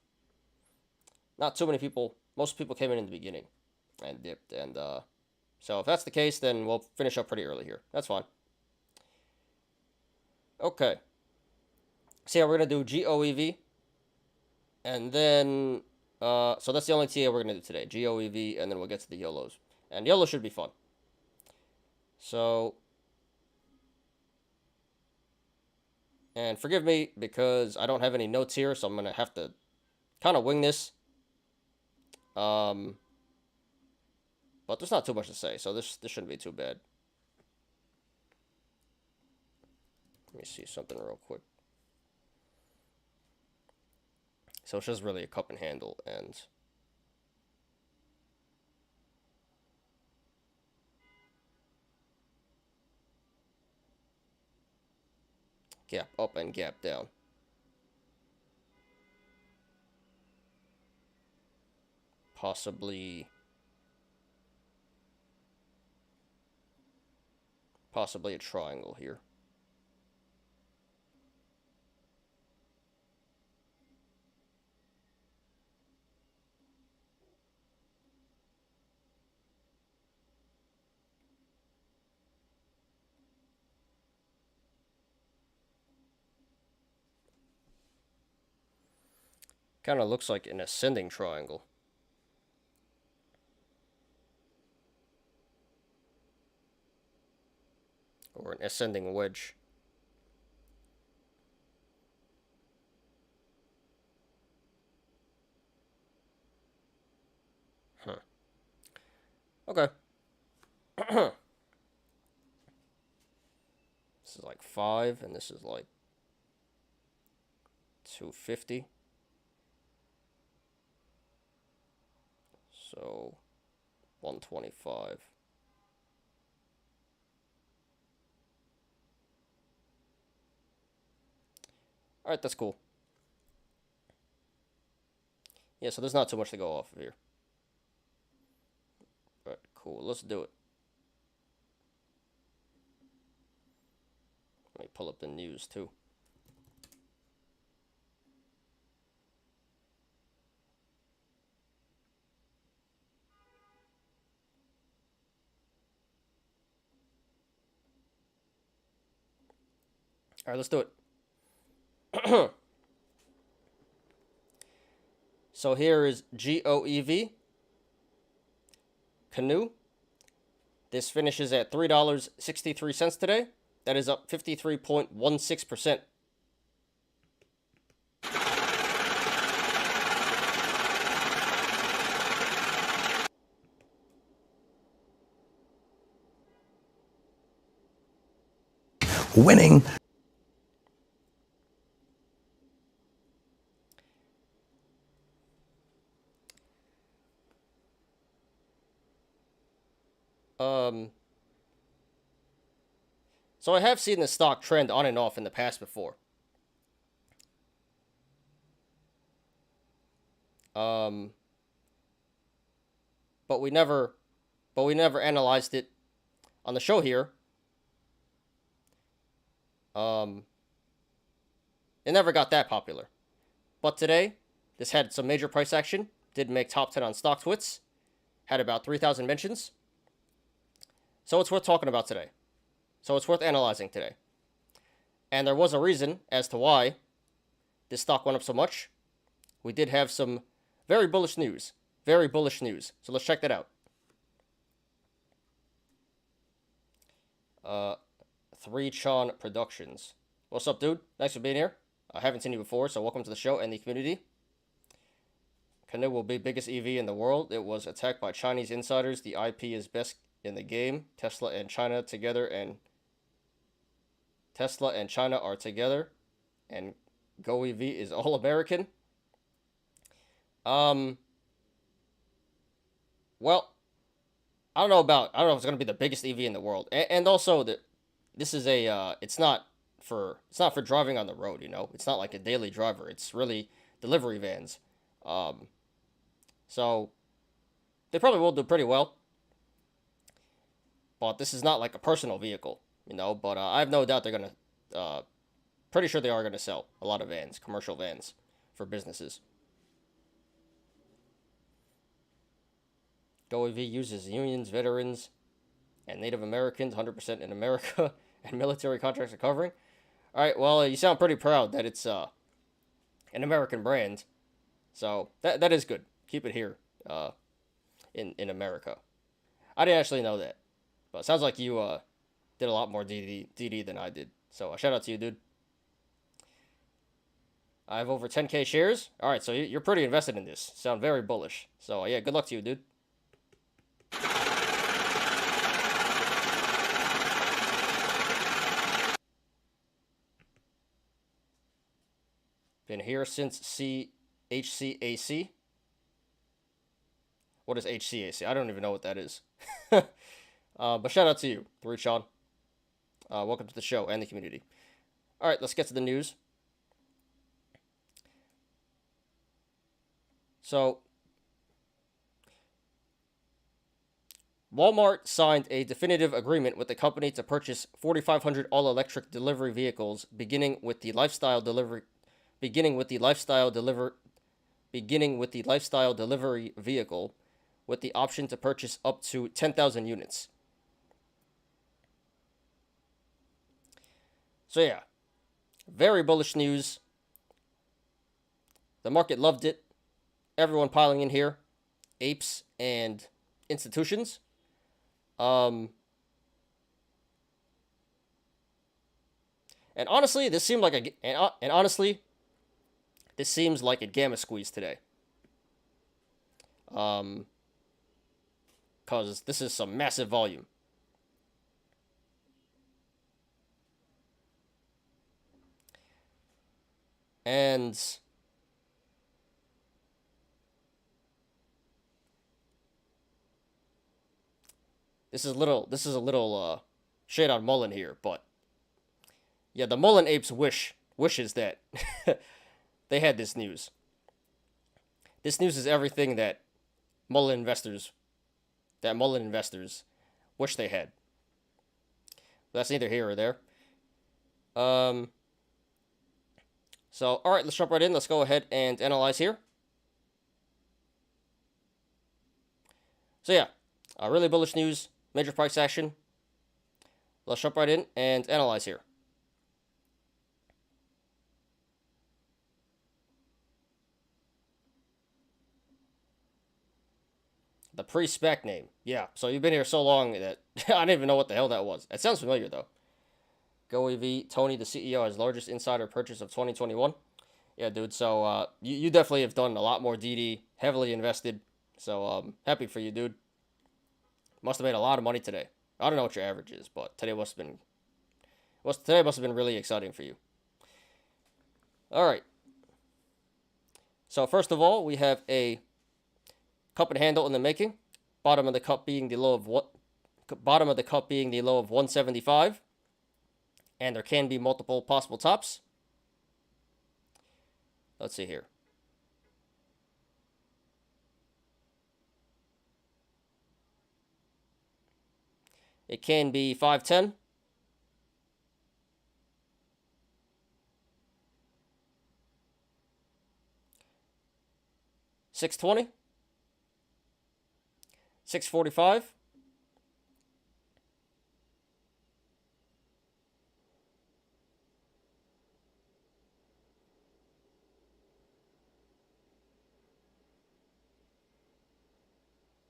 Not too many people. Most people came in the beginning and dipped. And so if that's the case, then we'll finish up pretty early here. That's fine. Okay. So yeah, we're going to do GOEV. And then, so that's the only TA we're going to do today. GOEV, and then we'll get to the Yolos. And Yolos should be fun. So, and forgive me because I don't have any notes here, so I'm going to have to kind of wing this. But there's not too much to say, so this shouldn't be too bad. Let me see something real quick. So it's just really a cup and handle, and gap up and gap down. Possibly a triangle here. Kind of looks like an ascending triangle. Or an ascending wedge. Huh. Okay. This is like 5, and this is like 250. So 125. Alright, that's cool. Yeah, so there's not too much to go off of here. Alright, cool. Let's do it. Let me pull up the news, too. Alright, let's do it. So here is GOEV Canoo. This finishes at $3.63 today. That is up 53.16%. Winning. So I have seen the stock trend on and off in the past before. But we never analyzed it on the show here. It never got that popular. But today, this had some major price action. Did make top 10 on StockTwits. Had about 3,000 mentions. So it's worth talking about today. So it's worth analyzing today. And there was a reason as to why this stock went up so much. We did have some very bullish news. Very bullish news. So let's check that out. 3Chon Productions. What's up, dude? Thanks for being here. I haven't seen you before, so welcome to the show and the community. Canoo will be biggest EV in the world. It was attacked by Chinese insiders. The IP is best in the game. Tesla and China are together, and GOEV is all American. Well, I don't know if it's gonna be the biggest EV in the world, and also that this is a it's not for driving on the road. You know, it's not like a daily driver. It's really delivery vans. So they probably will do pretty well, but this is not like a personal vehicle, you know. But I have no doubt they're gonna, pretty sure they are gonna sell a lot of vans, commercial vans, for businesses. GOEV uses unions, veterans, and Native Americans, 100% in America, and military contracts are covering. All right, well, you sound pretty proud that it's an American brand, so that is good. Keep it here, in America. I didn't actually know that, but it sounds like you did a lot more DD than I did. So shout out to you, dude. I have over 10K shares. All right, so you're pretty invested in this. Sound very bullish. So yeah, good luck to you, dude. Been here since HCAC. What is HCAC? I don't even know what that is. But shout out to you, 3Chon. Welcome to the show and the community. All right, let's get to the news. So, Walmart signed a definitive agreement with the company to purchase 4,500 all-electric delivery vehicles, beginning with the lifestyle delivery vehicle, with the option to purchase up to 10,000 units. So yeah, very bullish news. The market loved it. Everyone piling in here, apes and institutions. And honestly, this seemed like this seems like a gamma squeeze today. Cause this is some massive volume. And this is a little shade on Mullen here, but yeah, the Mullen apes wishes that they had this news. This news is everything that Mullen investors wish they had. That's neither here or there. So, all right, let's jump right in. Let's go ahead and analyze here. So yeah, really bullish news, major price action. Let's jump right in and analyze here. The pre-spec name. Yeah, so you've been here so long that I don't even know what the hell that was. It sounds familiar, though. GOEV, Tony, the CEO, has largest insider purchase of 2021. Yeah, dude, so you definitely have done a lot more DD, heavily invested. So happy for you, dude. Must have made a lot of money today. I don't know what your average is, but today must have been really exciting for you. All right. So first of all, we have a cup and handle in the making. Bottom of the cup being the low of what? Bottom of the cup being the low of 175, and there can be multiple possible tops. Let's see here. It can be 510. $6.20, $6.45,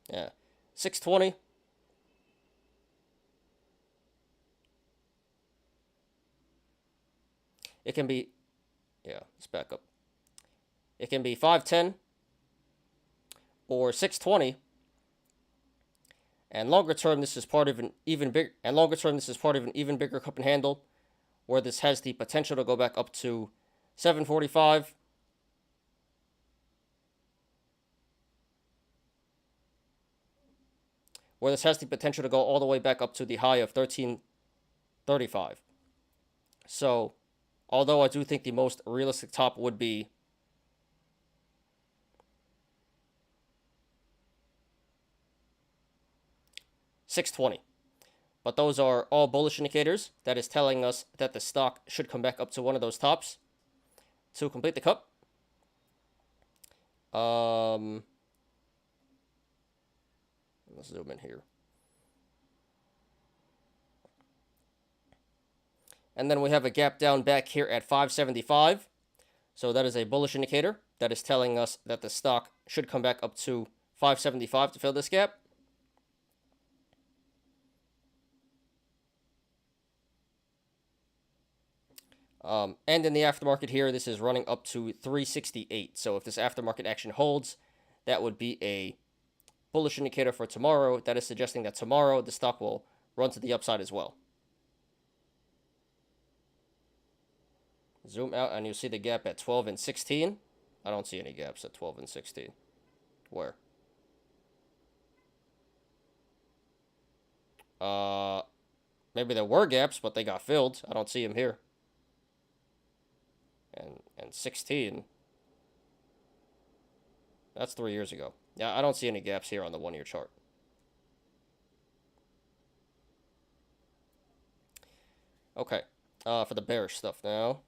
yeah, $6.20, it can be, yeah, let's back up. It can be 510 or 620. And longer term, this is part of an even bigger cup and handle, where this has the potential to go back up to 745. Where this has the potential to go all the way back up to the high of 1335. So, although I do think the most realistic top would be $6.20. But those are all bullish indicators. That is telling us that the stock should come back up to one of those tops to complete the cup. Let's zoom in here. And then we have a gap down back here at 575. So that is a bullish indicator. That is telling us that the stock should come back up to 575 to fill this gap. And in the aftermarket here, this is running up to 368. So if this aftermarket action holds, that would be a bullish indicator for tomorrow. That is suggesting that tomorrow the stock will run to the upside as well. Zoom out and you see the gap at 12 and 16. I don't see any gaps at 12 and 16. Where? Maybe there were gaps, but they got filled. I don't see them here. And 16. That's 3 years ago. Yeah, I don't see any gaps here on the 1 year chart. Okay, for the bearish stuff now.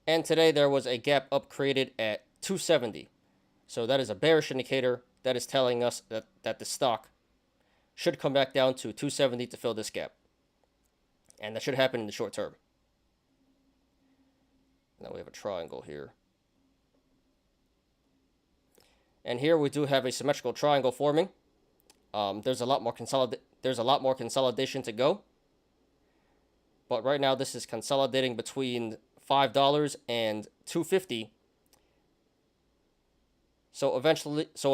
And today there was a gap up created at 270. So that is a bearish indicator. That is telling us that the stock should come back down to 270 to fill this gap. And that should happen in the short term. Now we have a triangle here. And here we do have a symmetrical triangle forming. There's a lot more consolidation to go. But right now this is consolidating between $5 and $2.50. So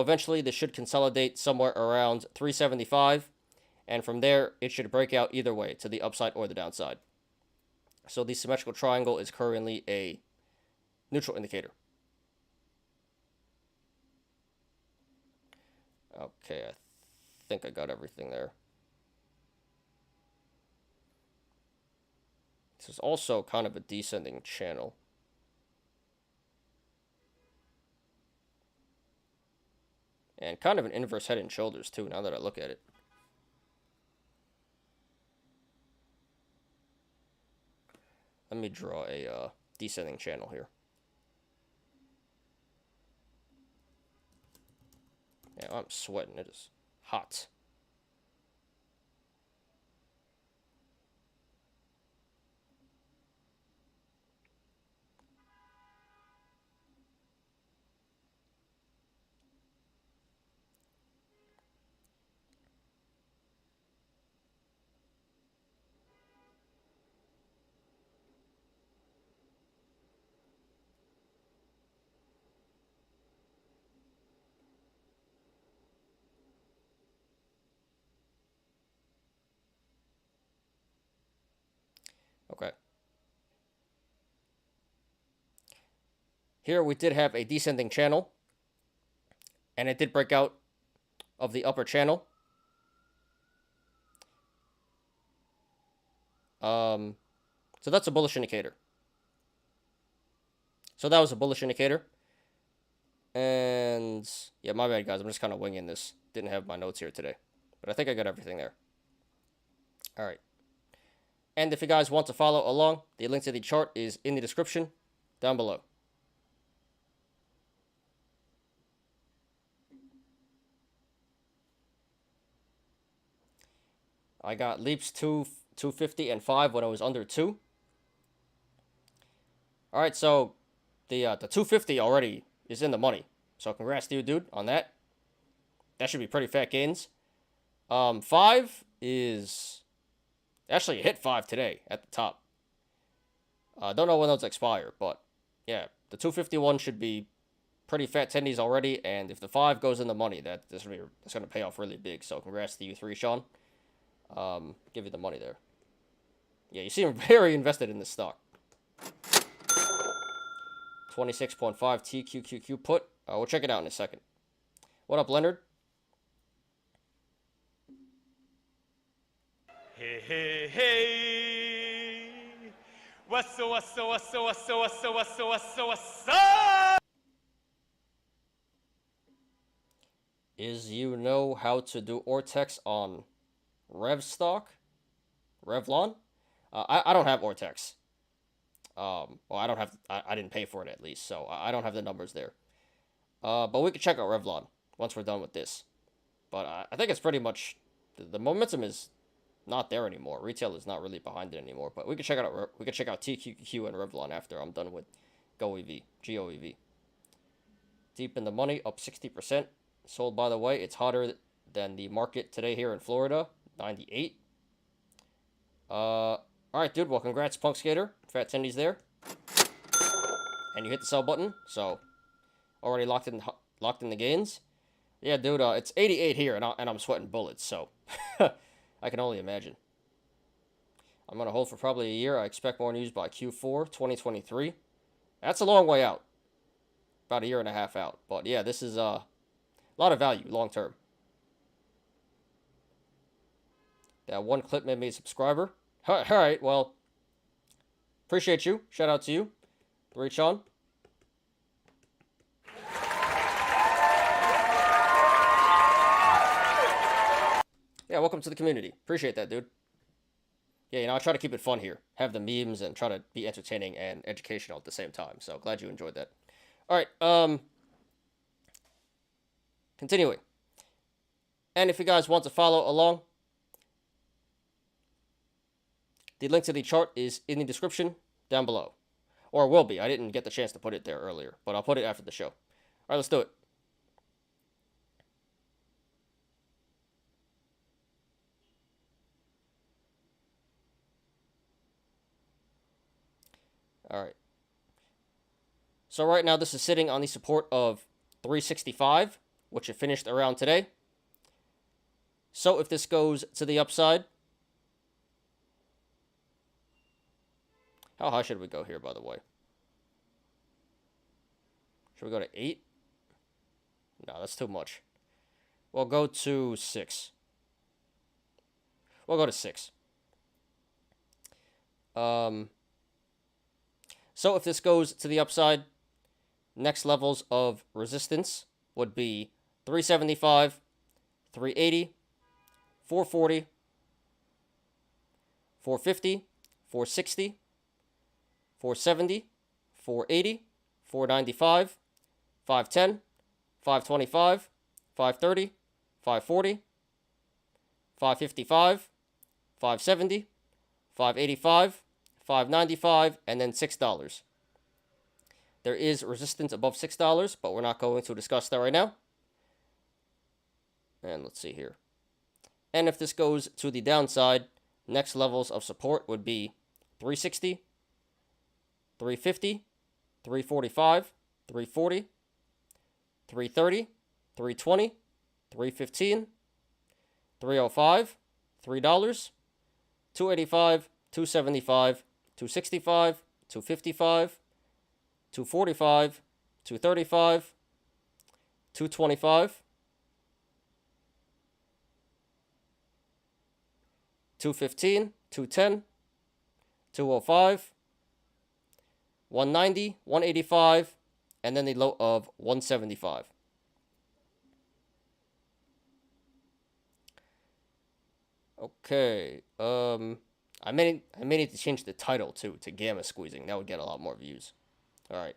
eventually this should consolidate somewhere around 375, and from there it should break out either way, to the upside or the downside. So the symmetrical triangle is currently a neutral indicator. Okay, I think I got everything there. This is also kind of a descending channel. And kind of an inverse head and shoulders too, now that I look at it. Let me draw a descending channel here. Yeah, I'm sweating. It is hot. Okay. Here we did have a descending channel, and it did break out of the upper channel. So that's a bullish indicator. So that was a bullish indicator. And yeah, my bad, guys. I'm just kind of winging this. Didn't have my notes here today, but I think I got everything there. All right. And if you guys want to follow along, the link to the chart is in the description down below. I got leaps 250 and 5 when I was under 2. All right, so the 250 already is in the money. So congrats to you, dude, on that. That should be pretty fat gains. 5 is actually hit 5 today at the top. Don't know when those expire, but yeah, the 251 should be pretty fat tendies already, and if the 5 goes in the money, that's gonna pay off really big. So congrats to you 3, Sean. Give you the money there. Yeah, you seem very invested in this stock. 26.5 TQQQ put. We'll check it out in a second. What up, Leonard? Hey, hey, hey. What's up? Is you know how to do Ortex on Rev stock? Revlon? I don't have Ortex. Well, I don't have. I didn't pay for it at least, so I don't have the numbers there. But we can check out Revlon once we're done with this. But I think it's pretty much the momentum is not there anymore. Retail is not really behind it anymore. But we can check out TQQ and Revlon after I'm done with GOEV. Deep in the money, up 60%. Sold, by the way. It's hotter than the market today here in Florida, 98. All right, dude. Well, congrats, Punk Skater. Fat tendies there. And you hit the sell button, so already locked in the gains. Yeah, dude. It's 88 here, and I'm sweating bullets. So I can only imagine. I'm gonna hold for probably a year. I expect more news by Q4 2023. That's a long way out. About a year and a half out. But yeah, this is a lot of value long term. That one clip made me a subscriber. All right, well, appreciate you. Shout out to you. Reach on. Yeah, welcome to the community. Appreciate that, dude. Yeah, I try to keep it fun here. Have the memes and try to be entertaining and educational at the same time. So glad you enjoyed that. All right, continuing. And if you guys want to follow along, the link to the chart is in the description down below. Or will be. I didn't get the chance to put it there earlier, but I'll put it after the show. All right, let's do it. All right. So right now this is sitting on the support of 365, which it finished around today. So if this goes to the upside, how high should we go here, by the way? Should we go to 8? No, that's too much. We'll go to 6. We'll go to 6. So if this goes to the upside, next levels of resistance would be 375, 380, 440, 450, 460, 470, 480, 495, 510, 525, 530, 540, 555, 570, 585, 595, and then $6. There is resistance above $6, but we're not going to discuss that right now. And let's see here. And if this goes to the downside, next levels of support would be 360, 350, 345, 340, 330, 320, 315, 305, $3, 285, 275, 265, 255, 245, 235, 225, 215, 210, 205, 190, 185, and then the low of 175. Okay, I may need to change the title too to gamma squeezing. That would get a lot more views. All right.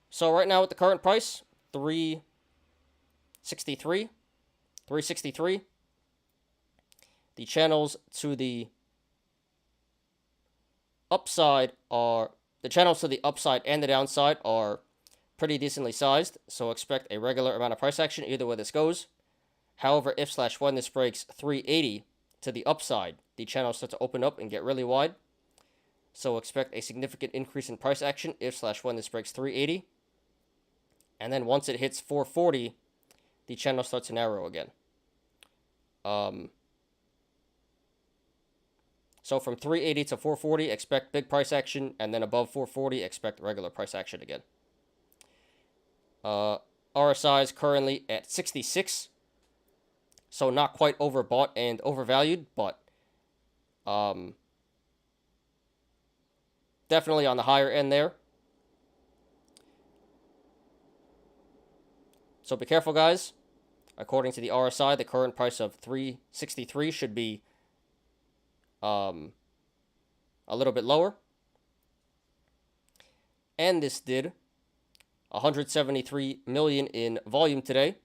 So right now at the current price, 363, 363. The channels to the upside and the downside are pretty decently sized, so expect a regular amount of price action either way this goes. However, if/when this breaks 380 to the upside, the channels start to open up and get really wide, so expect a significant increase in price action if/when this breaks 380. And then once it hits 440, the channel starts to narrow again. So from 380 to 440, expect big price action, and then above 440, expect regular price action again. RSI is currently at 66, so not quite overbought and overvalued, but definitely on the higher end there. So be careful, guys. According to the RSI, the current price of 363 should be a little bit lower. And this did 173 million in volume today.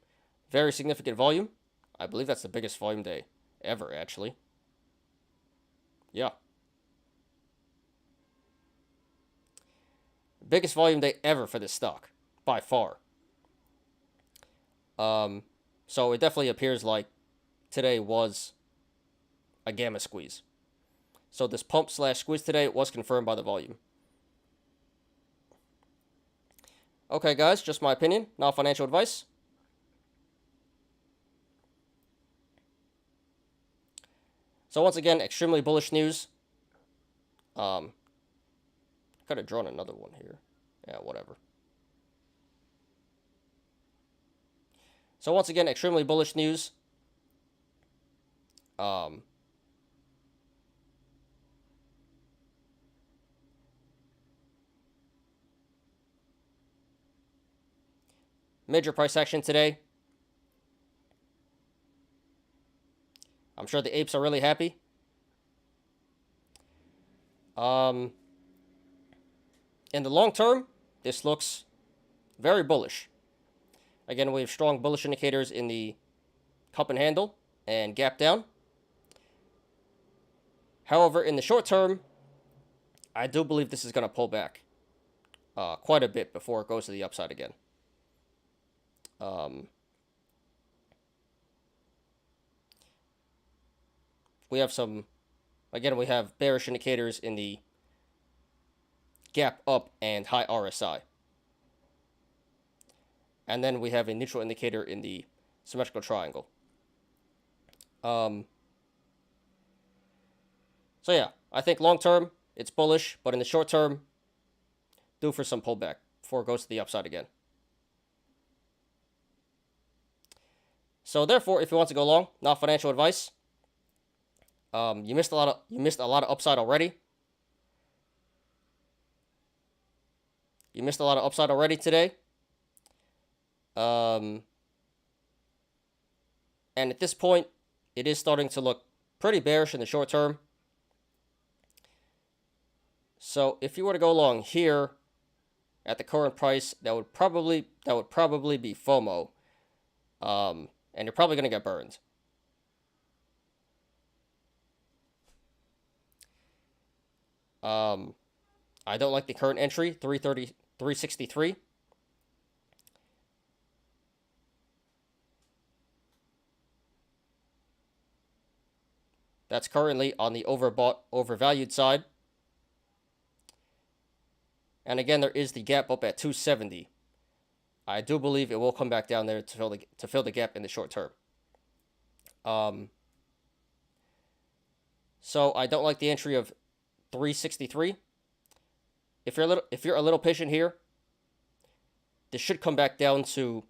Very significant volume. I believe that's the biggest volume day ever, actually. Yeah. Biggest volume day ever for this stock, by far. So it definitely appears like today was a gamma squeeze. So this pump/squeeze today was confirmed by the volume. Okay, guys, just my opinion, not financial advice. So once again, extremely bullish news. Could have drawn another one here. Yeah, whatever. So once again, extremely bullish news. Major price action today. I'm sure the apes are really happy. In the long term, this looks very bullish. Again, we have strong bullish indicators in the cup and handle and gap down. However, in the short term, I do believe this is going to pull back quite a bit before it goes to the upside again. We have we have bearish indicators in the gap up and high RSI. And then we have a neutral indicator in the symmetrical triangle. So yeah, I think long term it's bullish, but in the short term, due for some pullback before it goes to the upside again. So therefore, if you want to go long, not financial advice. You missed a lot of upside already. You missed a lot of upside already today. And at this point, it is starting to look pretty bearish in the short term. So if you were to go long here at the current price, that would probably be FOMO. And you're probably going to get burned. I don't like the current entry, 363. That's currently on the overbought, overvalued side. And again, there is the gap up at 270. I do believe it will come back down there to fill the gap in the short term. So I don't like the entry of 363. If you're a little patient here, this should come back down to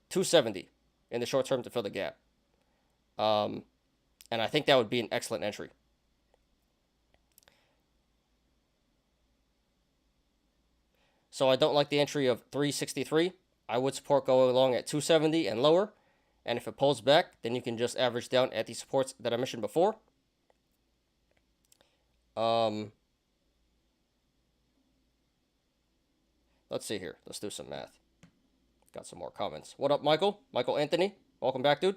270 in the short term to fill the gap. And I think that would be an excellent entry. So I don't like the entry of 363. I would support going along at 270 and lower. And if it pulls back, then you can just average down at the supports that I mentioned before. Let's see here. Let's do some math. Got some more comments. What up, Michael? Michael Anthony. Welcome back, dude.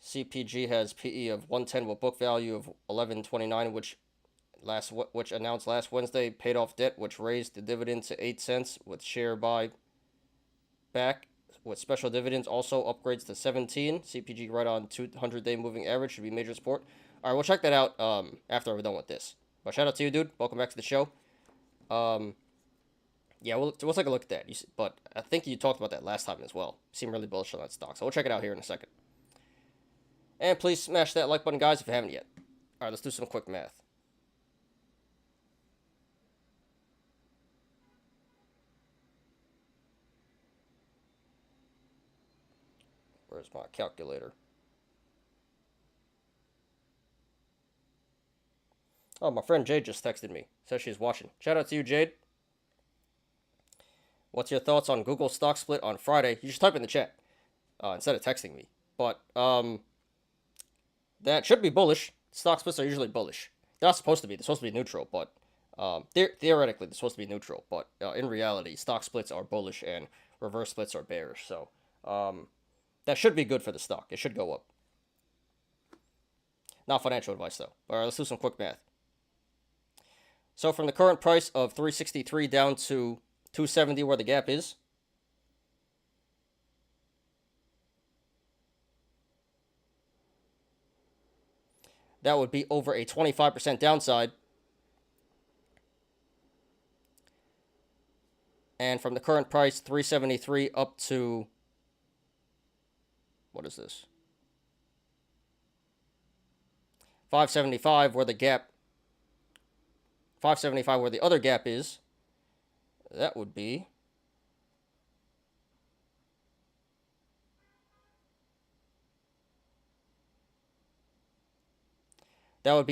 CPG has PE of 110 with book value of 11.29, which announced last Wednesday, paid off debt, which raised the dividend to 8 cents with share buy back with special dividends. Also upgrades to 17. CPG right on 200-day moving average should be major support. All right, we'll check that out after we're done with this. But shout out to you, dude. Welcome back to the show. Yeah, we'll take a look at that. But I think you talked about that last time as well. You seem really bullish on that stock. So we'll check it out here in a second. And please smash that like button, guys, if you haven't yet. All right, let's do some quick math. Where's my calculator? Oh, my friend Jade just texted me. Says she's watching. Shout out to you, Jade. What's your thoughts on Google stock split on Friday? You should type in the chat instead of texting me. But that should be bullish. Stock splits are usually bullish. They're not supposed to be. They're supposed to be neutral. But theoretically, they're supposed to be neutral. But in reality, stock splits are bullish and reverse splits are bearish. So that should be good for the stock. It should go up. Not financial advice, though. All right, let's do some quick math. So from the current price of 363 down to 270 where the gap is. That would be over a 25% downside. And from the current price, 373 up to, what is this? 575 where the gap, 575 where the other gap is. That would be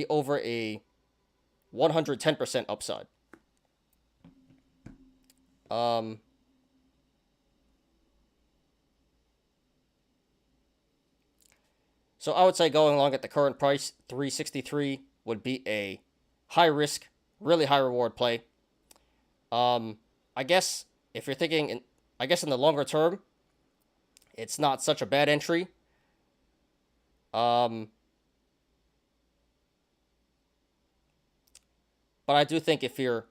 over a 110% upside. So I would say going along at the current price, 363 would be a high risk, really high reward play. I guess if you're thinking, in the longer term, it's not such a bad entry. But I do think if you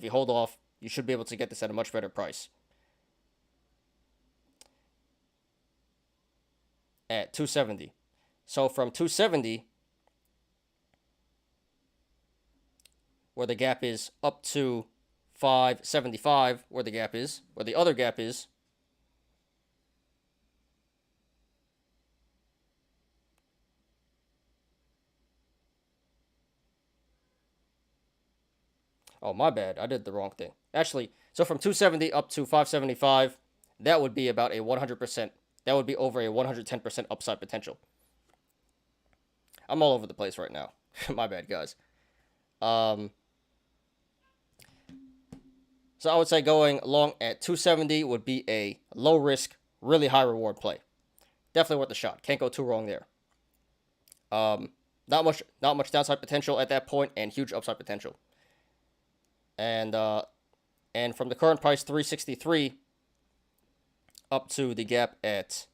hold off, you should be able to get this at a much better price. At 270. So from 270, where the gap is, up to 575, where the gap is, where the other gap is, oh, my bad. I did the wrong thing. Actually, so from 270 up to 575, that would be about a 100%. That would be over a 110% upside potential. I'm all over the place right now. My bad, guys. So I would say going long at 270 would be a low risk, really high reward play. Definitely worth a shot. Can't go too wrong there. Not much downside potential at that point, and huge upside potential. And from the current price 363 up to the gap at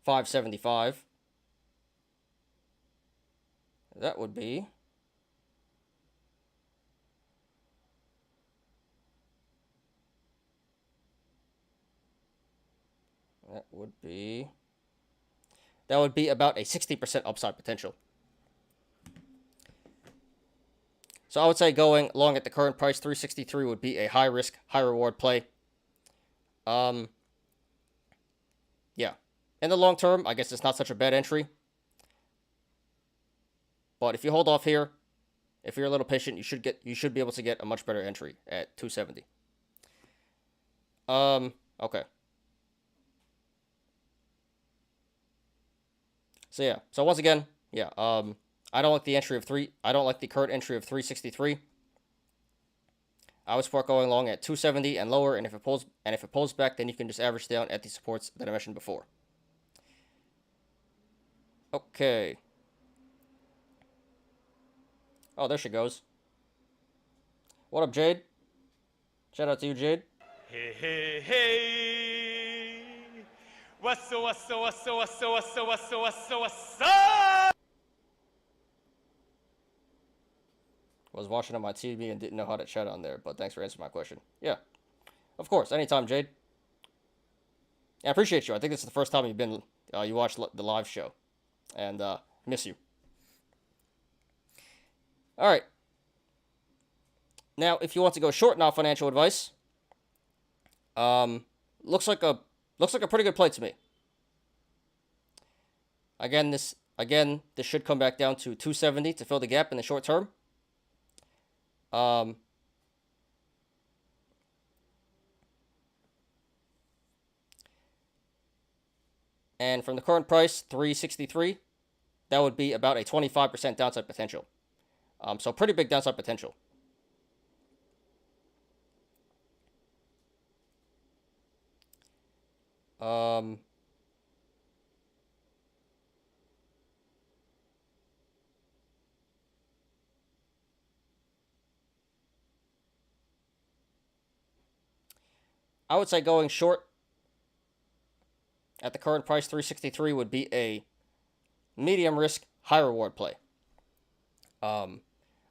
575, that would be about a 60% upside potential. So I would say going long at the current price, 363 would be a high risk, high reward play. Yeah. In the long term, I guess it's not such a bad entry. But if you hold off here, if you're a little patient, you should be able to get a much better entry at 270. Okay. So yeah. So once again, yeah. I don't like the entry of I don't like the current entry of 363. I would support going long at 270 and lower, and if it pulls back, then you can just average down at the supports that I mentioned before. Okay. Oh, there she goes. What up, Jade? Shout out to you, Jade. Hey, hey, hey. What's up, what's up, what's up, what's up, what's up, what's up, what's up, what's up? Was watching on my TV and didn't know how to chat on there, but thanks for answering my question. Yeah, of course, anytime, Jade. I appreciate you. I think this is the first time you watched the live show, and miss you. All right. Now, if you want to go short, not financial advice, looks like a pretty good play to me. Again, this should come back down to 270 to fill the gap in the short term. And from the current price, 363, that would be about a 25% downside potential. So pretty big downside potential. I would say going short at the current price, 363, would be a medium risk, high reward play.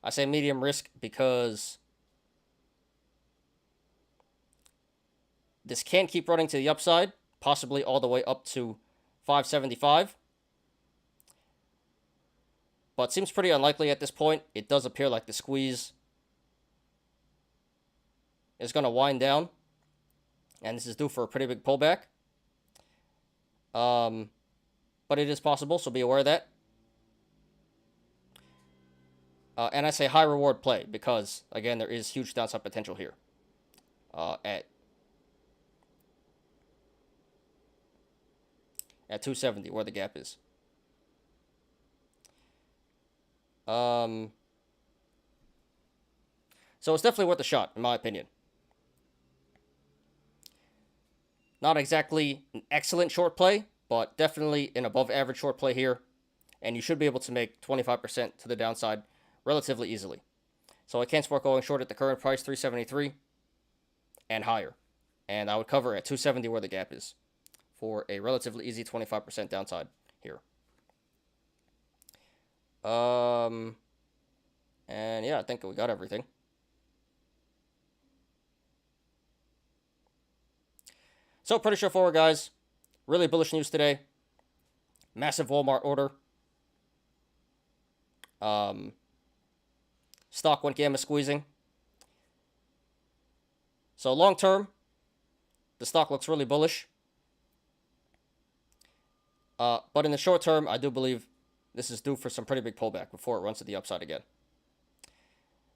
I say medium risk because this can keep running to the upside, possibly all the way up to 575. But seems pretty unlikely at this point. It does appear like the squeeze is going to wind down, and this is due for a pretty big pullback. But it is possible, so be aware of that. And I say high reward play because, again, there is huge downside potential here. At 270, where the gap is. So it's definitely worth a shot, in my opinion. Not exactly an excellent short play, but definitely an above average short play here. And you should be able to make 25% to the downside relatively easily. So I can support going short at the current price, 373, and higher. And I would cover at 270 where the gap is for a relatively easy 25% downside here. And yeah, I think we got everything. So pretty straightforward, guys. Really bullish news today. Massive Walmart order. Stock went gamma squeezing. So long term, the stock looks really bullish. But in the short term, I do believe this is due for some pretty big pullback before it runs to the upside again.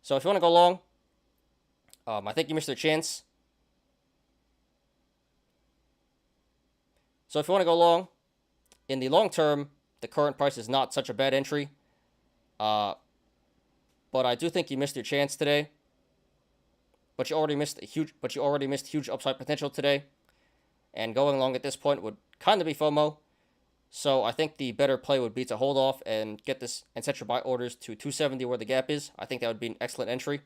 So if you want to go long, I think you missed your chance. So if you want to go long, in the long term, the current price is not such a bad entry. But I do think you missed your chance today. But you already missed huge upside potential today. And going long at this point would kind of be FOMO. So I think the better play would be to hold off and get this and set your buy orders to 270 where the gap is. I think that would be an excellent entry.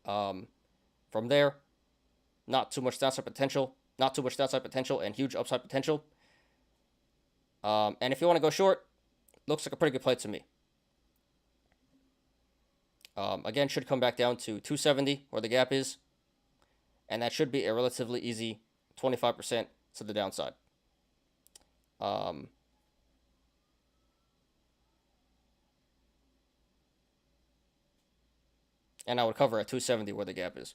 From there, not too much downside potential and huge upside potential. And if you want to go short, looks like a pretty good play to me. Again, should come back down to 270 where the gap is. And that should be a relatively easy 25% to the downside. And I would cover at 270 where the gap is.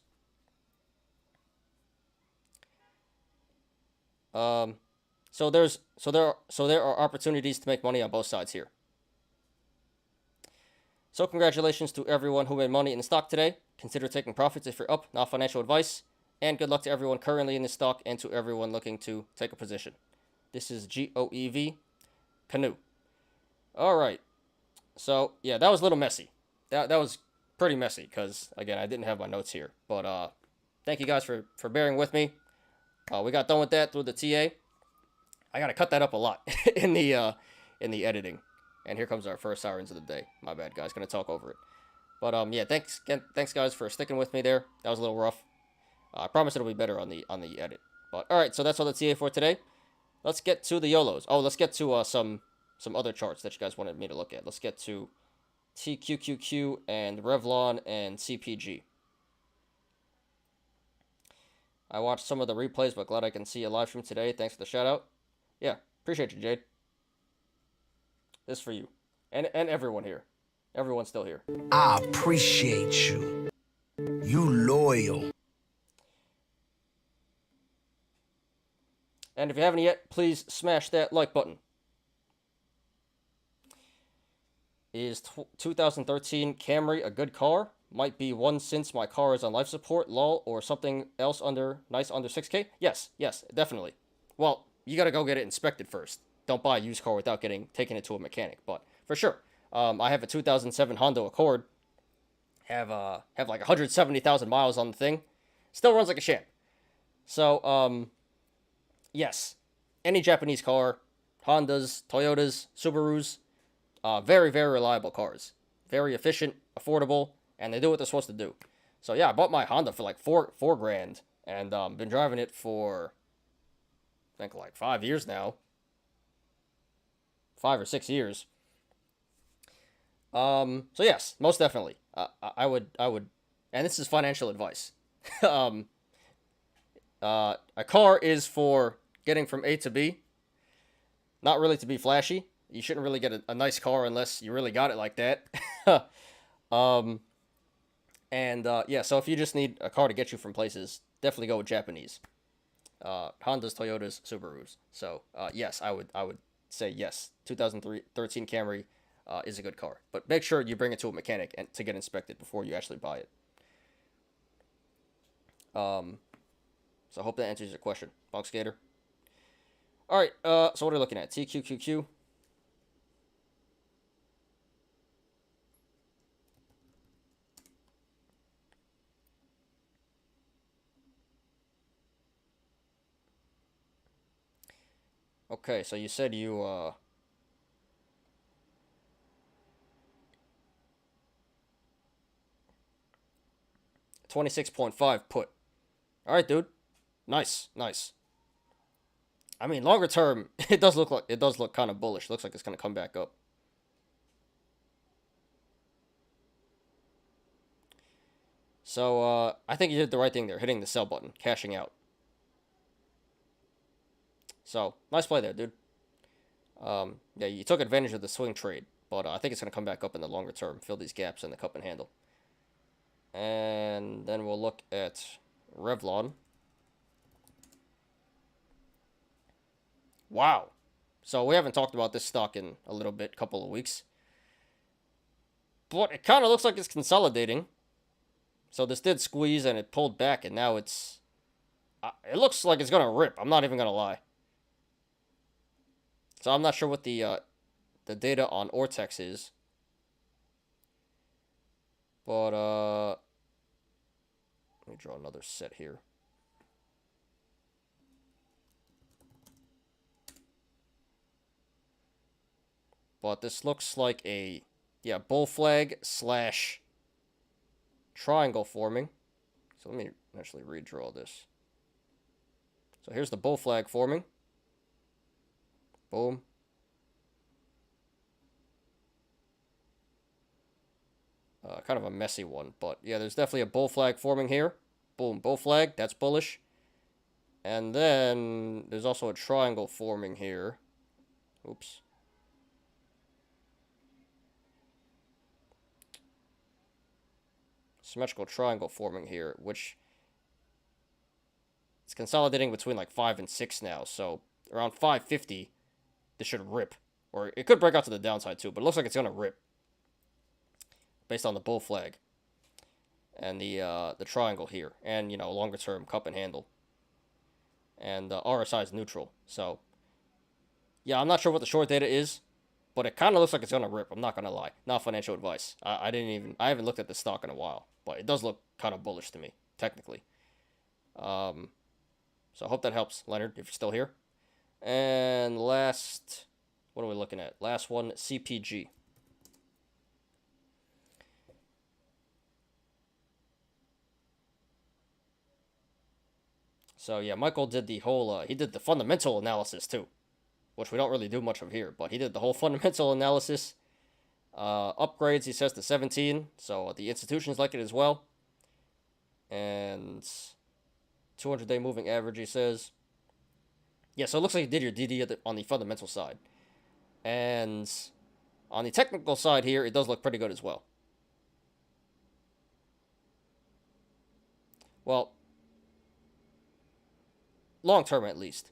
So there are opportunities to make money on both sides here. So congratulations to everyone who made money in the stock today. Consider taking profits if you're up, not financial advice. And good luck to everyone currently in the stock and to everyone looking to take a position. This is GOEV Canoo. All right. So, yeah, that was a little messy. That was pretty messy because, again, I didn't have my notes here. But thank you guys for bearing with me. We got done with that through the TA. I got to cut that up a lot in the editing. And here comes our first sirens of the day. My bad, guys. Gonna talk over it. But yeah, thanks guys for sticking with me there. That was a little rough. I promise it'll be better on the edit. But all right, so that's all the TA for today. Let's get to the Yolos. Oh, let's get to some other charts that you guys wanted me to look at. Let's get to TQQQ and Revlon and CPG. I watched some of the replays, but glad I can see a live stream today. Thanks for the shout out. Yeah, appreciate you, Jade. This is for you. And everyone here. Everyone's still here. I appreciate you. You loyal. And if you haven't yet, please smash that like button. Is 2013 Camry a good car? Might be one since my car is on life support, lol, or something else under 6K? Yes, definitely. Well, you gotta go get it inspected first. Don't buy a used car without taking it to a mechanic. But for sure, I have a 2007 Honda Accord. Have like 170,000 miles on the thing. Still runs like a champ. So yes, any Japanese car, Hondas, Toyotas, Subarus, very very reliable cars, very efficient, affordable, and they do what they're supposed to do. So yeah, I bought my Honda for like four grand, and been driving it for I think like 5 years now. 5 or 6 years. So yes, most definitely. I would, and this is financial advice. A car is for getting from A to B, not really to be flashy. You shouldn't really get a nice car unless you really got it like that. Yeah, so if you just need a car to get you from places, definitely go with Japanese. Hondas, Toyotas, Subarus. So yes, I would say yes. 2013 Camry is a good car, but make sure you bring it to a mechanic and to get inspected before you actually buy it. So I hope that answers your question, Bunk Skater. All right, so what are we looking at? TQQQ. Okay, so you said you 26.5 put. All right, dude. Nice. I mean, longer term, it does look kind of bullish. Looks like it's gonna come back up. So I think you did the right thing there, hitting the sell button, cashing out. So nice play there, dude. Yeah, you took advantage of the swing trade, but I think it's gonna come back up in the longer term, fill these gaps in the cup and handle. And then we'll look at Revlon. Wow. So we haven't talked about this stock in a little bit, couple of weeks. But it kind of looks like it's consolidating. So this did squeeze and it pulled back, and now it's... it looks like it's going to rip. I'm not even going to lie. So I'm not sure what the data on Ortex is. But, let me draw another set here. But this looks like a, yeah, bull flag slash triangle forming. So let me actually redraw this. So here's the bull flag forming. Boom. Kind of a messy one, but yeah, there's definitely a bull flag forming here. Boom, bull flag, that's bullish. And then there's also a triangle forming here. Oops. Symmetrical triangle forming here, which it's consolidating between like 5 and 6 now. So around 550, this should rip. Or it could break out to the downside too, but it looks like it's going to rip. based on the bull flag and the triangle here, and longer term cup and handle, and RSI is neutral. So yeah, I'm not sure what the short data is, but it kind of looks like it's gonna rip. I'm not gonna lie. Not financial advice. I haven't looked at the stock in a while, but it does look kind of bullish to me technically. So I hope that helps, Leonard, if you're still here. And last, what are we looking at? Last one, CPG. So yeah, Michael did the whole, he did the fundamental analysis too, which we don't really do much of here, but he did the whole fundamental analysis. Upgrades, he says, to 17, so the institutions like it as well. And 200-day moving average, he says. Yeah, so it looks like you did your DD on the fundamental side. And on the technical side here, it does look pretty good as well. Well, long term at least.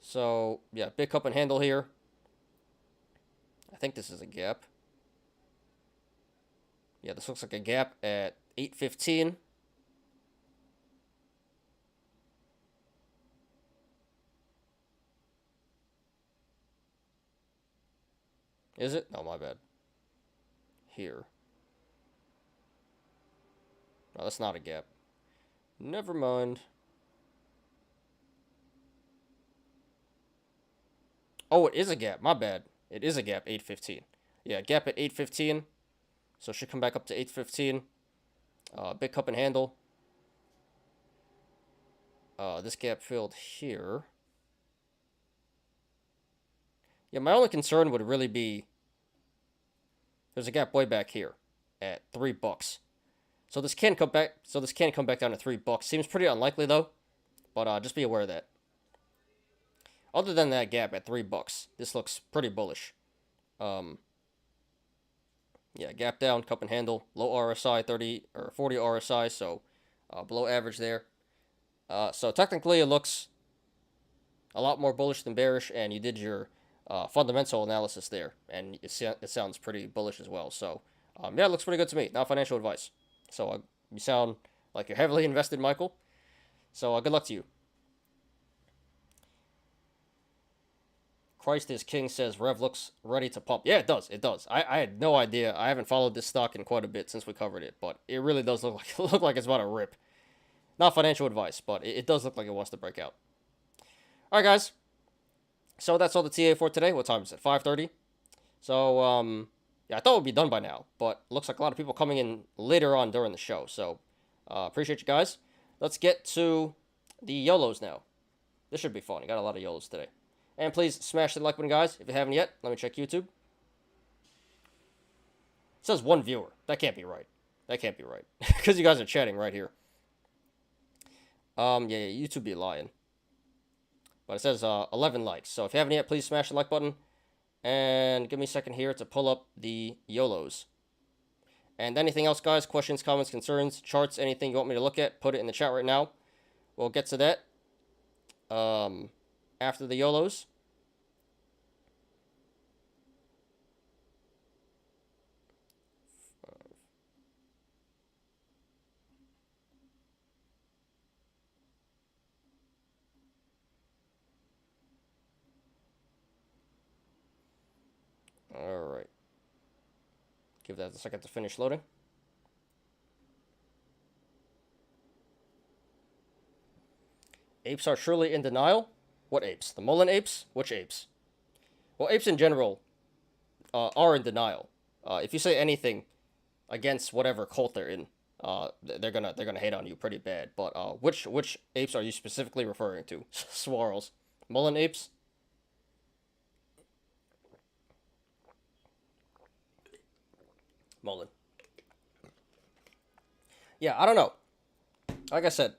So, yeah, big cup and handle here. I think this is a gap. Yeah, this looks like a gap at 815. Is it? No, my bad. Here. No, that's not a gap. Never mind. Oh, it is a gap. My bad. It is a gap, 815. Yeah, gap at 815. So it should come back up to 815. Big cup and handle. This gap filled here. Yeah, my only concern would really be there's a gap way back here at $3. So this can come back. So this can come back down to $3. Seems pretty unlikely though, but just be aware of that. Other than that gap at $3, this looks pretty bullish. Yeah, gap down, cup and handle, low RSI, 30 or 40 RSI, so below average there. So technically it looks a lot more bullish than bearish, and you did your fundamental analysis there, and it sounds pretty bullish as well. So yeah, it looks pretty good to me. Not financial advice. So you sound like you're heavily invested, Michael. So good luck to you. Christ is King says Rev looks ready to pump. Yeah, it does. It does. I had no idea. I haven't followed this stock in quite a bit since we covered it, but it really does look like it's about to rip. Not financial advice, but it does look like it wants to break out. All right, guys. So that's all the TA for today. What time is it? 5:30. So yeah, I thought it would be done by now, but looks like a lot of people coming in later on during the show. So appreciate you guys. Let's get to the Yolos now. This should be fun. You got a lot of Yolos today. And please smash the like button, guys, if you haven't yet. Let me check YouTube. It says 1 viewer. That can't be right. That can't be right. Because you guys are chatting right here. Yeah, YouTube be lying. But it says 11 likes. So if you haven't yet, please smash the like button. And give me a second here to pull up the Yolos. And anything else, guys? Questions, comments, concerns, charts, anything you want me to look at, put it in the chat right now. We'll get to that. After the Yolos. All right. Give that a second to finish loading. Apes are surely in denial. What apes? The Mullen apes? Which apes? Well, apes in general are in denial. If you say anything against whatever cult they're in, they're gonna hate on you pretty bad. But which apes are you specifically referring to? Swirls, Mullen apes. Mullen. Yeah, I don't know. Like I said,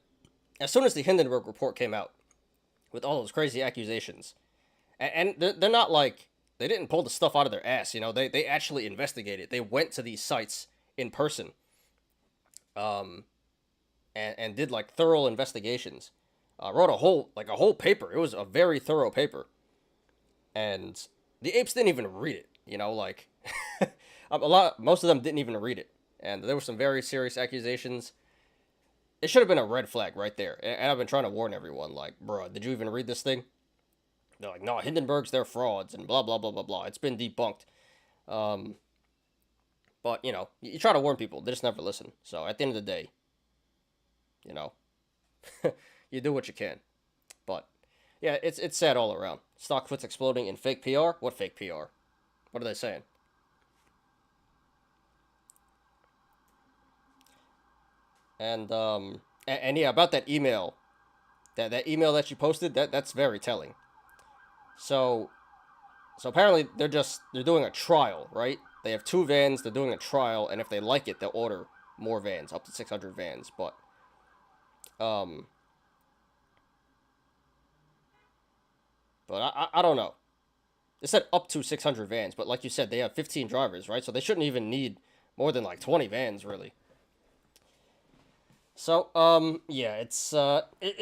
as soon as the Hindenburg report came out, with all those crazy accusations, and they're not like, they didn't pull the stuff out of their ass, they actually investigated. They went to these sites in person, and did like thorough investigations, wrote a whole paper. It was a very thorough paper, and the apes didn't even read it, Most of them didn't even read it, and there were some very serious accusations. It should have been a red flag right there, and I've been trying to warn everyone, like, bro, did you even read this thing? They're like, no, Hindenburg's, they're frauds, and blah, blah, blah, blah, blah. It's been debunked. But, you know, you try to warn people, they just never listen. So, at the end of the day, you know, you do what you can. But, yeah, it's sad all around. StockTwits exploding in fake PR? What fake PR? What are they saying? And yeah, about that email, that email that you posted, that's very telling. So apparently they're doing a trial, right? They have 2 vans, they're doing a trial, and if they like it, they'll order more vans, up to 600 vans. But I don't know. They said up to 600 vans, but like you said, they have 15 drivers, right? So they shouldn't even need more than like 20 vans, really. So, yeah, it's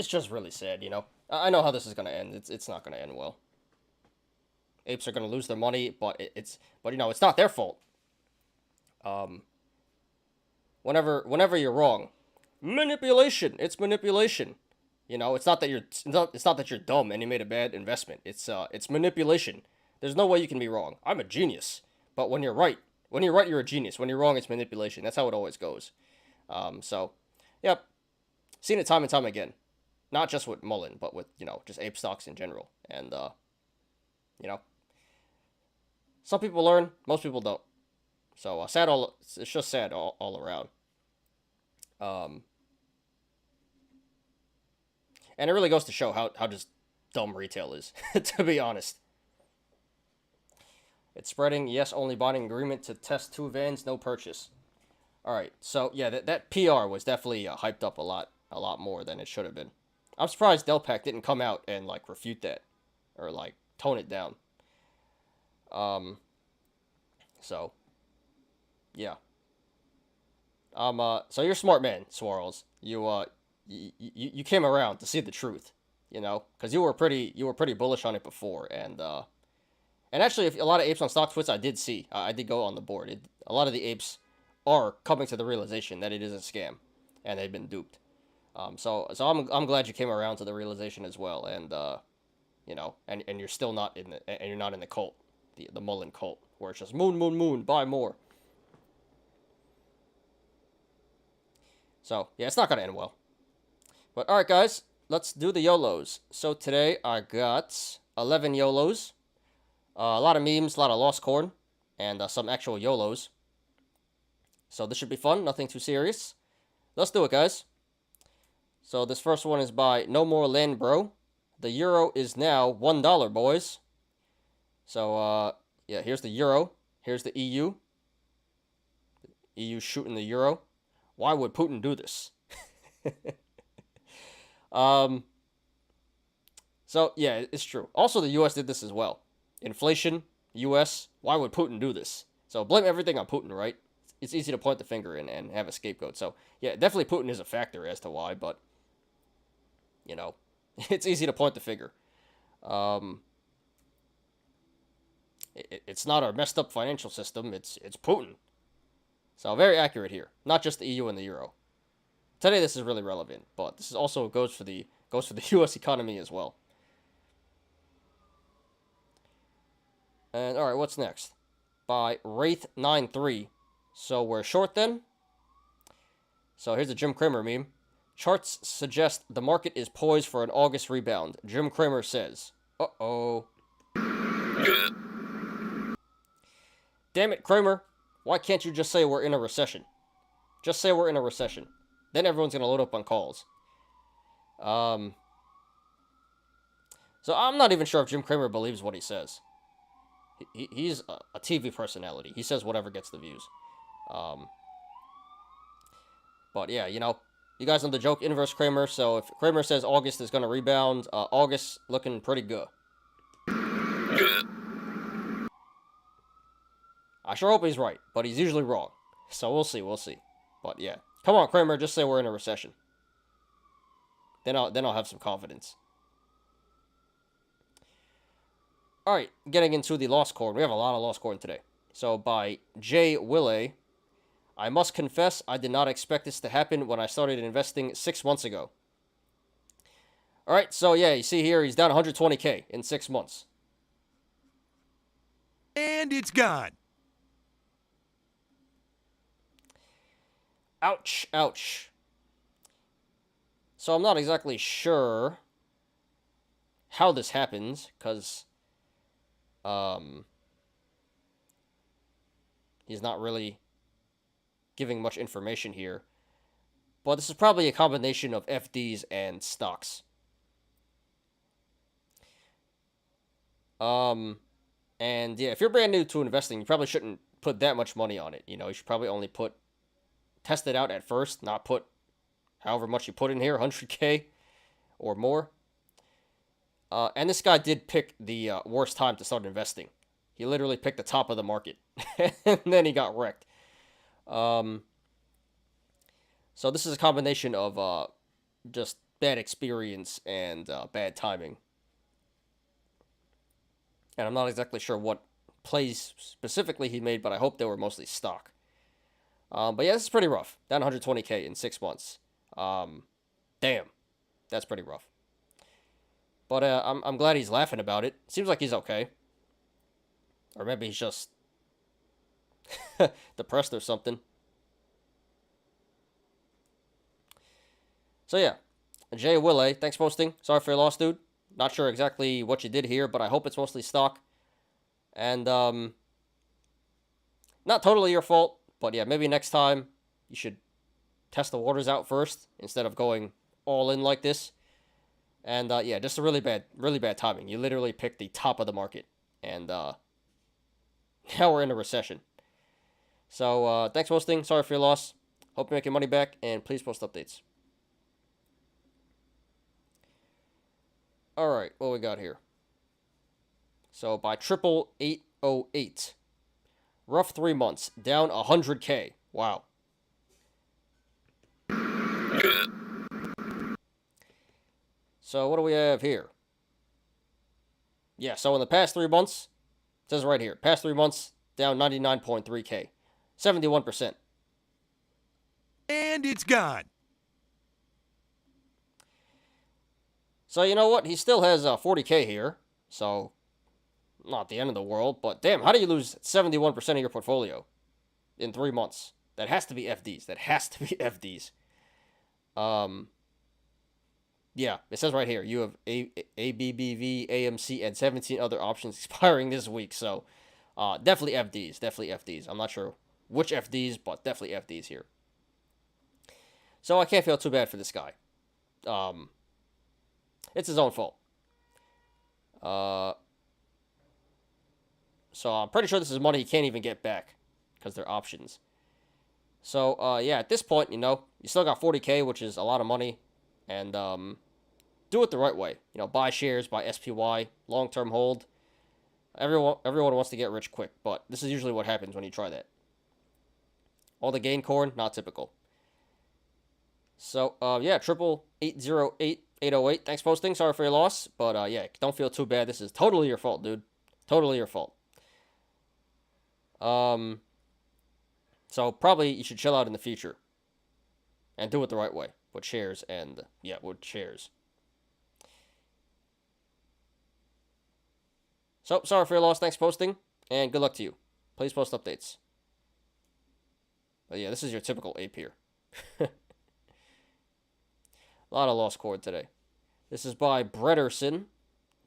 just really sad, you know. I know how this is gonna end. It's not gonna end well. Apes are gonna lose their money, but you know, it's not their fault. Whenever you're wrong, manipulation. It's manipulation. You know, it's not that you're dumb and you made a bad investment. It's manipulation. There's no way you can be wrong. I'm a genius, but when you're right, you're a genius. When you're wrong, it's manipulation. That's how it always goes. So. Yep. Seen it time and time again. Not just with Mullen, but with, you know, just ape stocks in general. And, you know, some people learn, most people don't. So, it's just sad all around. And it really goes to show how just dumb retail is, to be honest. It's spreading, yes, only binding agreement to test 2 vans, no purchase. All right, so yeah, that PR was definitely hyped up a lot more than it should have been. I'm surprised Delpac didn't come out and like refute that, or like tone it down. So yeah. So you're a smart man, Swirls. You came around to see the truth, you know, because you were pretty bullish on it before, and actually, if a lot of apes on StockTwits I did see, I did go on the board. A lot of the apes are coming to the realization that it is a scam, and they've been duped. So I'm glad you came around to the realization as well, and you know, and you're still not in the cult, the Mullen cult, where it's just moon, buy more. So yeah, it's not gonna end well. But all right, guys, let's do the YOLOs. So today I got 11 YOLOs, a lot of memes, a lot of lost corn, and some actual YOLOs. So this should be fun, nothing too serious. Let's do it, guys. So this first one is by No More Land Bro. The euro is now $1, boys. So, yeah, here's the euro. Here's the EU. EU shooting the euro. Why would Putin do this? So, yeah, it's true. Also, the US did this as well. Inflation, US, why would Putin do this? So blame everything on Putin, right? It's easy to point the finger and have a scapegoat. So, yeah, definitely Putin is a factor as to why, but, you know, it's easy to point the finger. It's not our messed up financial system, it's Putin. So, very accurate here. Not just the EU and the euro. Today, this is really relevant, but this is also goes for the U.S. economy as well. And, alright, what's next? By Wraith93. So we're short then. So here's a Jim Cramer meme. Charts suggest the market is poised for an August rebound. Jim Cramer says. Uh-oh. Damn it, Cramer. Why can't you just say we're in a recession? Just say we're in a recession. Then everyone's going to load up on calls. So I'm not even sure if Jim Cramer believes what he says. He's a TV personality. He says whatever gets the views. But yeah, you know, you guys know the joke, inverse Kramer. So if Kramer says August is going to rebound, August looking pretty good. I sure hope he's right, but he's usually wrong. So we'll see. But yeah, come on, Kramer, just say we're in a recession. Then I'll have some confidence. All right, getting into the lost corn. We have a lot of lost corn today. So by J. Willey, I must confess I did not expect this to happen when I started investing 6 months ago. All right, so yeah, you see here he's down 120K in 6 months. And it's gone. Ouch, ouch. So I'm not exactly sure how this happens, because he's not really giving much information here. But this is probably a combination of FDs and stocks. And yeah, if you're brand new to investing, you probably shouldn't put that much money on it. You know, you should probably only test it out at first, not put however much you put in here, 100K or more. And this guy did pick the worst time to start investing. He literally picked the top of the market, and then he got wrecked. So this is a combination of just bad experience and bad timing. And I'm not exactly sure what plays specifically he made, but I hope they were mostly stock. But yeah, this is pretty rough. Down 120K in 6 months. Damn, that's pretty rough. But I'm glad he's laughing about it. Seems like he's okay. Or maybe he's just depressed or something. So yeah, Jay Willey, thanks for posting. Sorry for your loss, dude. Not sure exactly what you did here, but I hope it's mostly stock. And not totally your fault, but yeah, maybe next time you should test the waters out first instead of going all in like this. And yeah, just a really bad timing. You literally picked the top of the market, and now we're in a recession. So thanks for posting. Sorry for your loss. Hope you make your money back, and please post updates. All right, what we got here? So by 88808, rough 3 months, down 100K. Wow. So what do we have here? Yeah, so in the past 3 months, it says right here, past 3 months, down 99.3K, 71%. And it's gone. So you know what? He still has 40K here, so not the end of the world. But damn, how do you lose 71% of your portfolio in 3 months? That has to be FDs. That has to be FDs. Yeah, it says right here you have ABBV, AMC, and 17 other options expiring this week. So definitely FDs. Definitely FDs. I'm not sure which FDs, but definitely FDs here. So I can't feel too bad for this guy. It's his own fault. So I'm pretty sure this is money he can't even get back because they're options. So yeah, at this point, you know, you still got 40K, which is a lot of money, and do it the right way. You know, buy shares, buy SPY, long-term hold. Everyone wants to get rich quick, but this is usually what happens when you try that. All the gain corn, not typical. So yeah, 88808. Thanks for posting. Sorry for your loss, but yeah, don't feel too bad. This is totally your fault, dude. Totally your fault. So probably you should chill out in the future and do it the right way with shares and yeah, with shares. So sorry for your loss. Thanks for posting, and good luck to you. Please post updates. But yeah, this is your typical ape here. A lot of lost cord today. This is by Bretterson.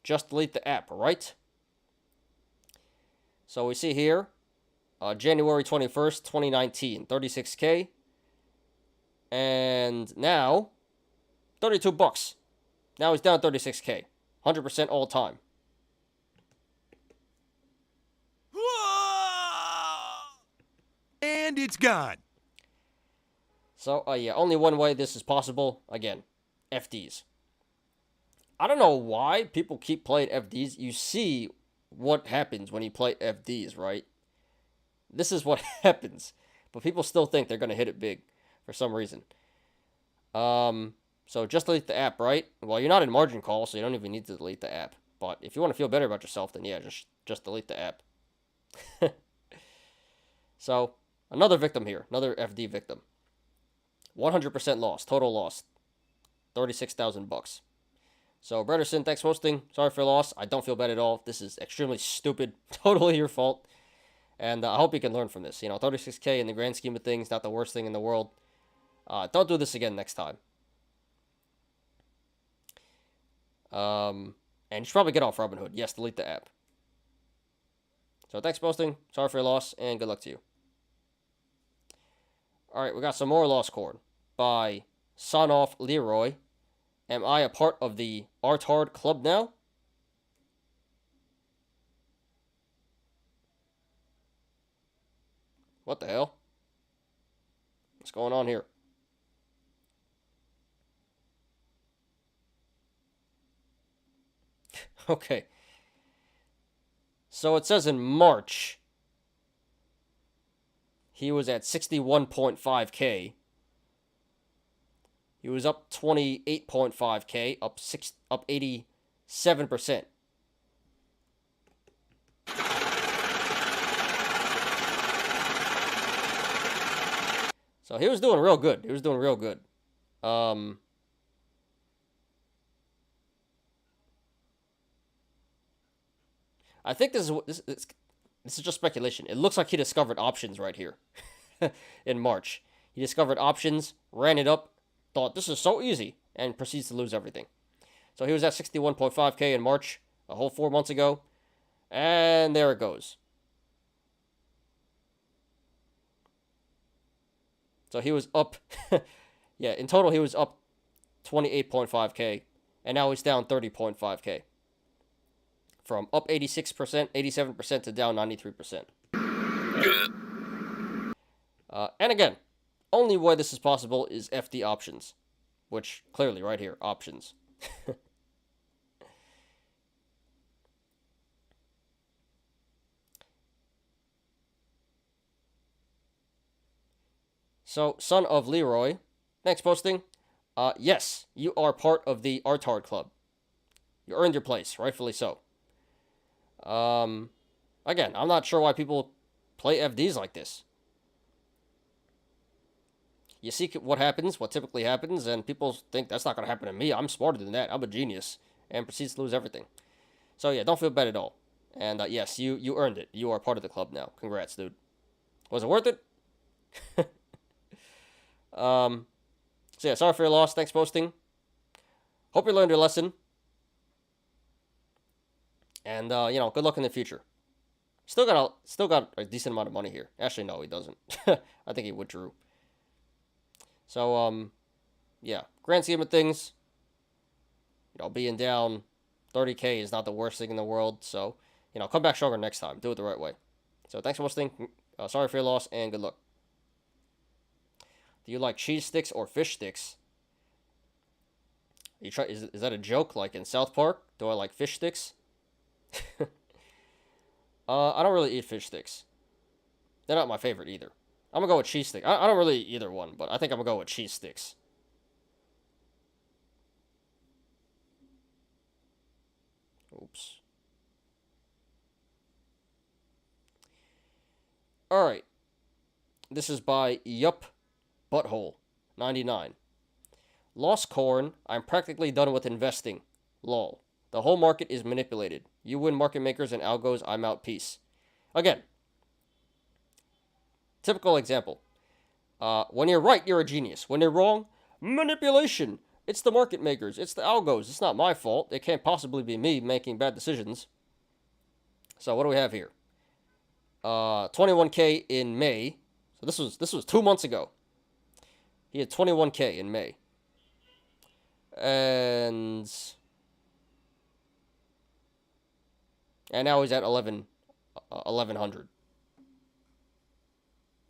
Just delete the app, right? So we see here, January 21st, 2019, 36K. And now, 32 bucks. Now he's down 36K. 100% all time. And it's gone. So, yeah, only one way this is possible. Again, FDs. I don't know why people keep playing FDs. You see what happens when you play FDs, right? This is what happens. But people still think they're going to hit it big for some reason. So just delete the app, right? Well, you're not in margin call, so you don't even need to delete the app. But if you want to feel better about yourself, then yeah, just delete the app. So, another victim here. Another FD victim. 100% loss. Total loss. 36,000 bucks. So, Bretterson, thanks for hosting. Sorry for your loss. I don't feel bad at all. This is extremely stupid. Totally your fault. And I hope you can learn from this. 36K in the grand scheme of things, not the worst thing in the world. Don't do this again next time. And you should probably get off Robinhood. Yes, delete the app. So thanks for hosting. Sorry for your loss, and good luck to you. Alright, we got some more Lost Corn by Son of Leroy. Am I a part of the Artard Club now? What the hell? What's going on here? Okay. So it says in March, he was at 61.5K. He was up 28.5K, up 87%. So he was doing real good. He was doing real good. I think this is just speculation. It looks like he discovered options right here in March. He discovered options, ran it up, thought this is so easy, and proceeds to lose everything. So he was at 61.5K in March, a whole 4 months ago, and there it goes. So he was up, yeah, in total he was up 28.5K, and now he's down 30.5K. From up 86%, 87% to down 93%. And again, only way this is possible is FD options, which clearly right here, options. So, Son of Leroy, thanks posting. Yes, you are part of the Artard Club. You earned your place, rightfully so. Again, I'm not sure why people play FDs like this. You see what happens, what typically happens, and people think that's not going to happen to me. I'm smarter than that. I'm a genius. And proceeds to lose everything. So yeah, don't feel bad at all. And yes, you earned it. You are part of the club now. Congrats, dude. Was it worth it? So yeah, sorry for your loss. Thanks for posting. Hope you learned your lesson. And good luck in the future. Still got a decent amount of money here. Actually, no, he doesn't. I think he withdrew. So yeah, grand scheme of things, being down 30K is not the worst thing in the world. So come back stronger next time. Do it the right way. So thanks for listening. Sorry for your loss and good luck. Do you like cheese sticks or fish sticks? Is that a joke like in South Park? Do I like fish sticks? I don't really eat fish sticks. They're not my favorite either. I'm gonna go with cheese sticks. I don't really eat either one, but I think I'm gonna go with cheese sticks. Oops. Alright. This is by Yup Butthole 99. Lost corn. I'm practically done with investing. Lol. The whole market is manipulated. You win market makers and algos. I'm out. Peace. Again. Typical example. When you're right, you're a genius. When you're wrong, manipulation. It's the market makers. It's the algos. It's not my fault. It can't possibly be me making bad decisions. So what do we have here? 21K in May. So this was 2 months ago. He had 21K in May. And now he's at 1100.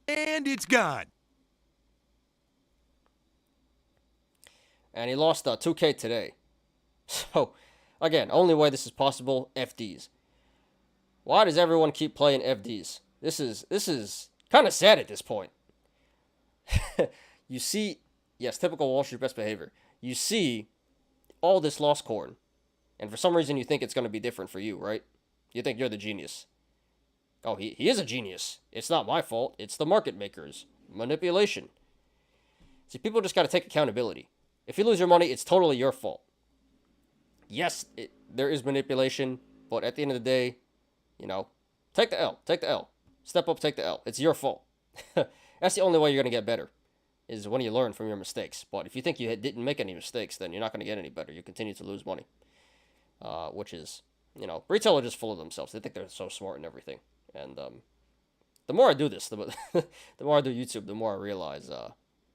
And it's gone. And he lost 2K today. So, again, only way this is possible, FDs. Why does everyone keep playing FDs? This is kind of sad at this point. You see, yes, typical Wall Street best behavior. You see all this lost corn, and for some reason you think it's going to be different for you, right? You think you're the genius. Oh, he is a genius. It's not my fault. It's the market makers. Manipulation. See, people just got to take accountability. If you lose your money, it's totally your fault. Yes, there is manipulation, but at the end of the day, you know, take the L. Take the L. Step up, take the L. It's your fault. That's the only way you're going to get better, is when you learn from your mistakes. But if you think you didn't make any mistakes, then you're not going to get any better. You continue to lose money, which is, you know, retail are just full of themselves. They think they're so smart and everything. And the more I do this, the more I do YouTube, the more I realize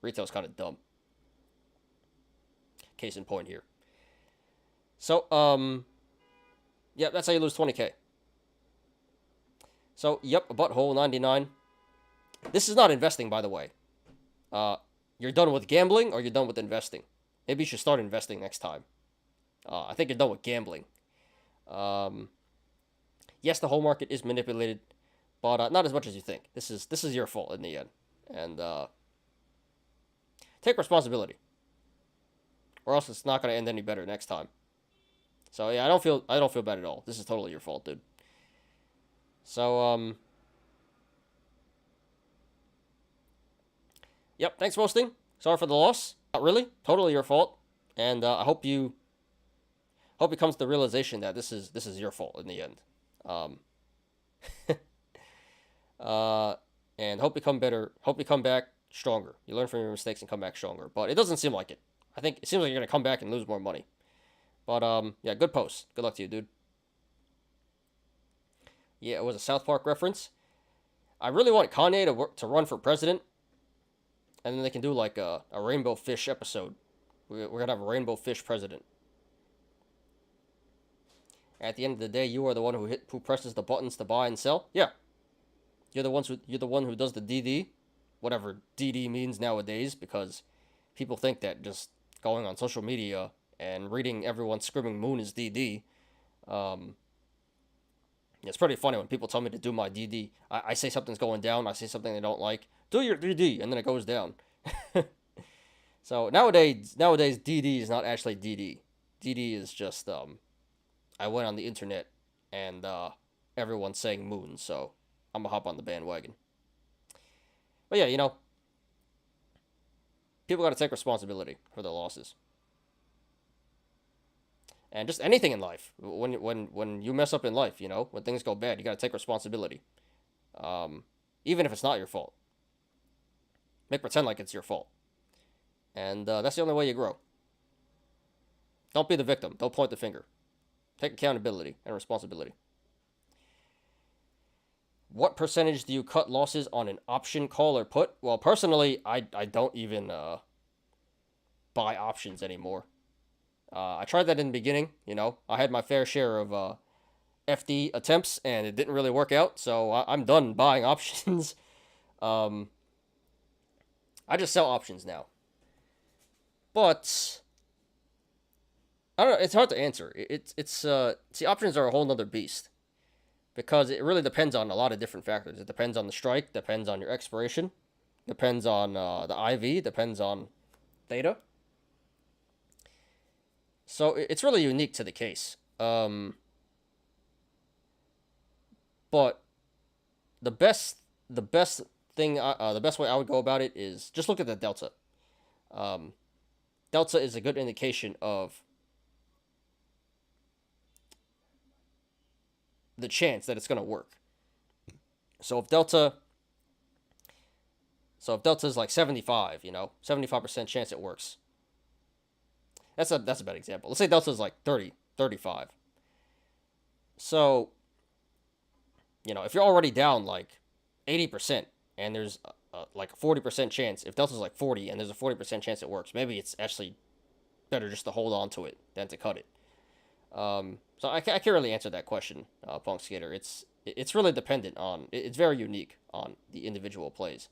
retail's kind of dumb. Case in point here. So, yeah, that's how you lose 20K. So, yep, a butthole 99. This is not investing, by the way. You're done with gambling or you're done with investing. Maybe you should start investing next time. I think you're done with gambling. Yes, the whole market is manipulated, but not as much as you think. This is your fault in the end, and take responsibility, or else it's not going to end any better next time. So yeah, I don't feel bad at all. This is totally your fault, dude. So yep. Thanks for hosting. Sorry for the loss. Not really. Totally your fault, and I hope you come to the realization that this is your fault in the end. And hope you come better. Hope you come back stronger. You learn from your mistakes and come back stronger. But it doesn't seem like it. I think it seems like you're gonna come back and lose more money. But yeah, good post. Good luck to you, dude. Yeah, it was a South Park reference. I really want Kanye to run for president, and then they can do like a rainbow fish episode. We're gonna have a rainbow fish president. At the end of the day, you are the one who presses the buttons to buy and sell. Yeah, you're the one who does the DD, whatever DD means nowadays, because people think that just going on social media and reading everyone screaming moon is DD. It's pretty funny when people tell me to do my DD. I say something's going down. I say something they don't like. Do your DD, and then it goes down. So nowadays DD is not actually DD. DD is just I went on the internet and everyone's saying moon, so I'm gonna hop on the bandwagon. But yeah, you know, people gotta take responsibility for their losses. And just anything in life. When you mess up in life, you know, when things go bad, you gotta take responsibility. Even if it's not your fault. Make pretend like it's your fault. And that's the only way you grow. Don't be the victim. Don't point the finger. Take accountability and responsibility. What percentage do you cut losses on an option call or put? Well, personally, I don't even buy options anymore. I tried that in the beginning, you know. I had my fair share of FD attempts, and it didn't really work out, so I'm done buying options. I just sell options now. But I don't know, it's hard to answer. See, options are a whole nother beast, because it really depends on a lot of different factors. It depends on the strike, depends on your expiration, depends on the IV, depends on theta. So it's really unique to the case. But the best thing, the best way I would go about it is just look at the delta. Delta is a good indication of the chance that it's going to work. So if delta is like 75, you know, 75% chance it works. That's a bad example. Let's say delta is like 30, 35. So, you know, if you're already down like 80% and there's like a 40% chance, if delta's like 40 and there's a 40% chance it works, maybe it's actually better just to hold on to it than to cut it. So I can't really answer that question, Punk Skater. It's really dependent on, it's very unique on the individual plays.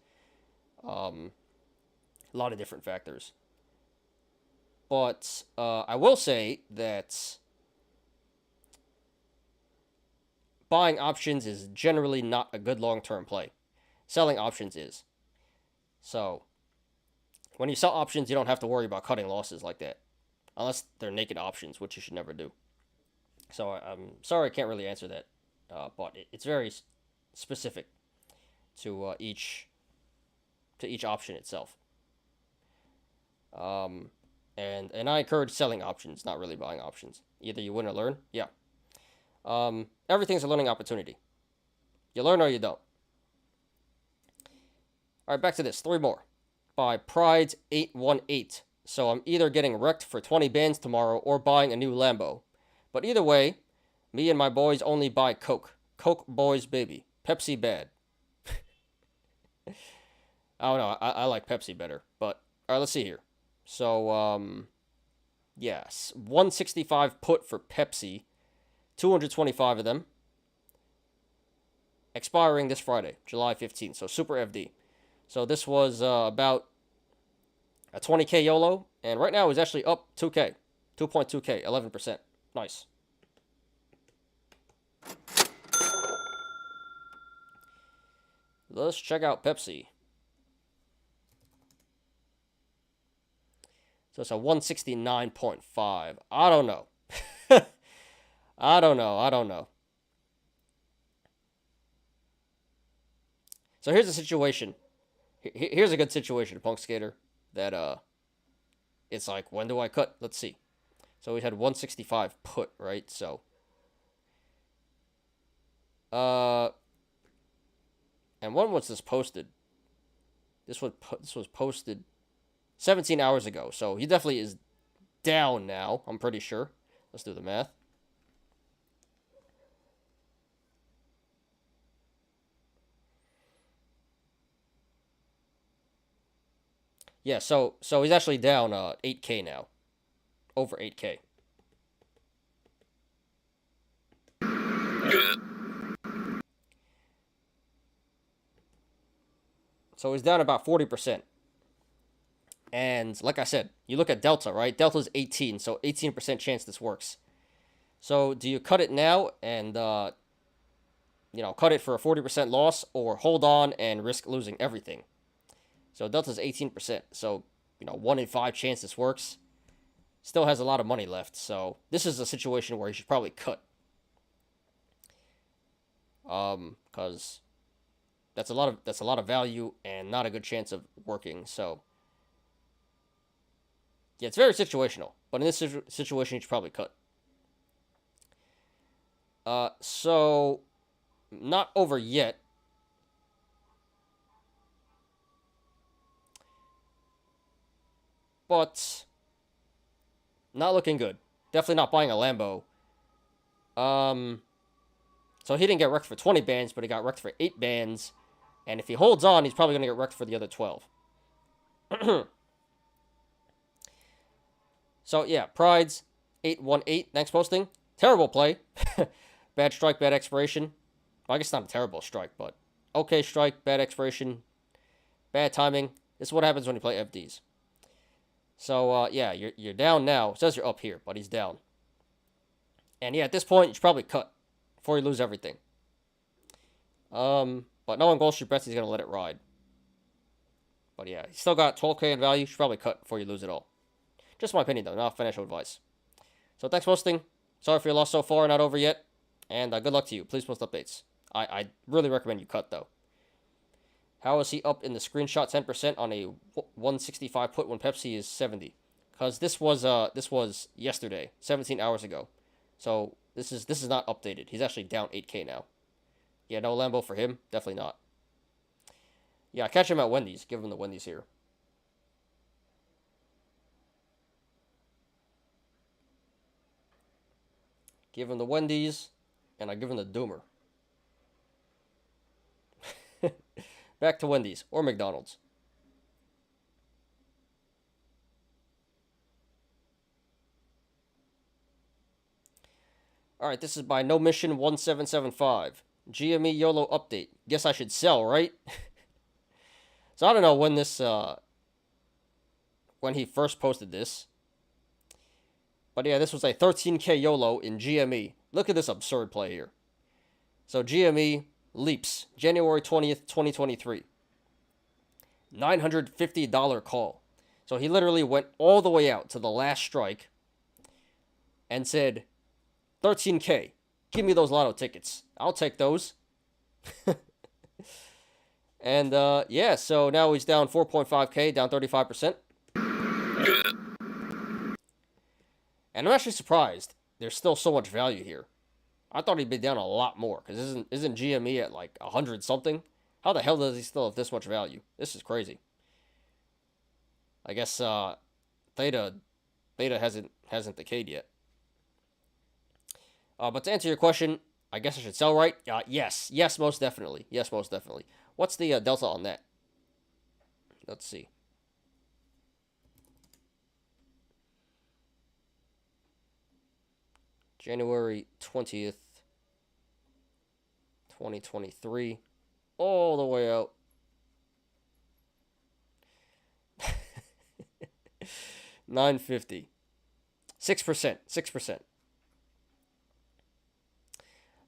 A lot of different factors. But I will say that buying options is generally not a good long-term play. Selling options is. So when you sell options, you don't have to worry about cutting losses like that. Unless they're naked options, which you should never do. So I'm sorry I can't really answer that. But it's very specific to each option itself. And I encourage selling options, not really buying options. Either you win or learn. Yeah. Everything's a learning opportunity. You learn or you don't. All right, back to this. 3 more. By Pride818. So I'm either getting wrecked for 20 bands tomorrow or buying a new Lambo. But either way, me and my boys only buy Coke. Coke boys, baby. Pepsi bad. I don't know. I like Pepsi better. But, all right, let's see here. So, yes. 165 put for Pepsi. 225 of them. Expiring this Friday, July 15th. So, Super FD. So, this was about a 20K YOLO. And right now, it's actually up 2K. 2.2K, 11%. Nice. Let's check out Pepsi. So it's a 169.5. I don't know. I don't know. So here's a situation. Here's a good situation, Punk Skater. That, it's like, when do I cut? Let's see. So we had 165 put, right? So, and when was this posted? This was posted 17 hours ago. So he definitely is down now, I'm pretty sure. Let's do the math. Yeah, so he's actually down 8K now. Over 8K. So he's down about 40%. And like I said, you look at Delta, right? Delta's 18, so 18% chance this works. So do you cut it now and, cut it for a 40% loss, or hold on and risk losing everything? So Delta's 18%. So, 1 in 5 chance this works. Still has a lot of money left. So this is a situation where you should probably cut. Because that's a lot of value and not a good chance of working. So yeah, it's very situational. But in this situation, you should probably cut. So not over yet. But not looking good. Definitely not buying a Lambo. So he didn't get wrecked for 20 bands, but he got wrecked for 8 bands. And if he holds on, he's probably going to get wrecked for the other 12. So, yeah, Pride's 818. Thanks, posting. Terrible play. Bad strike, bad expiration. Well, I guess not a terrible strike, but okay strike, bad expiration, bad timing. This is what happens when you play FDs. So, yeah, you're down now. It says you're up here, but he's down. And, yeah, at this point, you should probably cut before you lose everything. But no one Gold Street bets he's going to let it ride. But, yeah, he's still got 12K in value. You should probably cut before you lose it all. Just my opinion, though, not financial advice. So, thanks for posting. Sorry for your loss so far, not over yet. And good luck to you. Please post updates. I really recommend you cut, though. How is he up in the screenshot 10% on a 165 put when Pepsi is 70? Because this was yesterday, 17 hours ago. So this is not updated. He's actually down 8K now. Yeah, no Lambo for him. Definitely not. Yeah, catch him at Wendy's. Give him the Wendy's here. Give him the Wendy's, and I give him the Doomer. Back to Wendy's or McDonald's. Alright, this is by No Mission 1775. GME YOLO update. Guess I should sell, right? So I don't know when this, when he first posted this. But yeah, this was a 13K YOLO in GME. Look at this absurd play here. So GME leaps, January 20th, 2023. $950 call. So he literally went all the way out to the last strike and said, 13K, give me those lotto tickets. I'll take those. And yeah, so now he's down 4.5K, down 35%. And I'm actually surprised there's still so much value here. I thought he'd be down a lot more, because isn't GME at like 100 something? How the hell does he still have this much value? This is crazy. I guess Theta hasn't decayed yet. But to answer your question, I guess I should sell, right? Yes, most definitely. Yes, most definitely. What's the delta on that? Let's see. January 20th, 2023, all the way out. 950. 6%. 6%.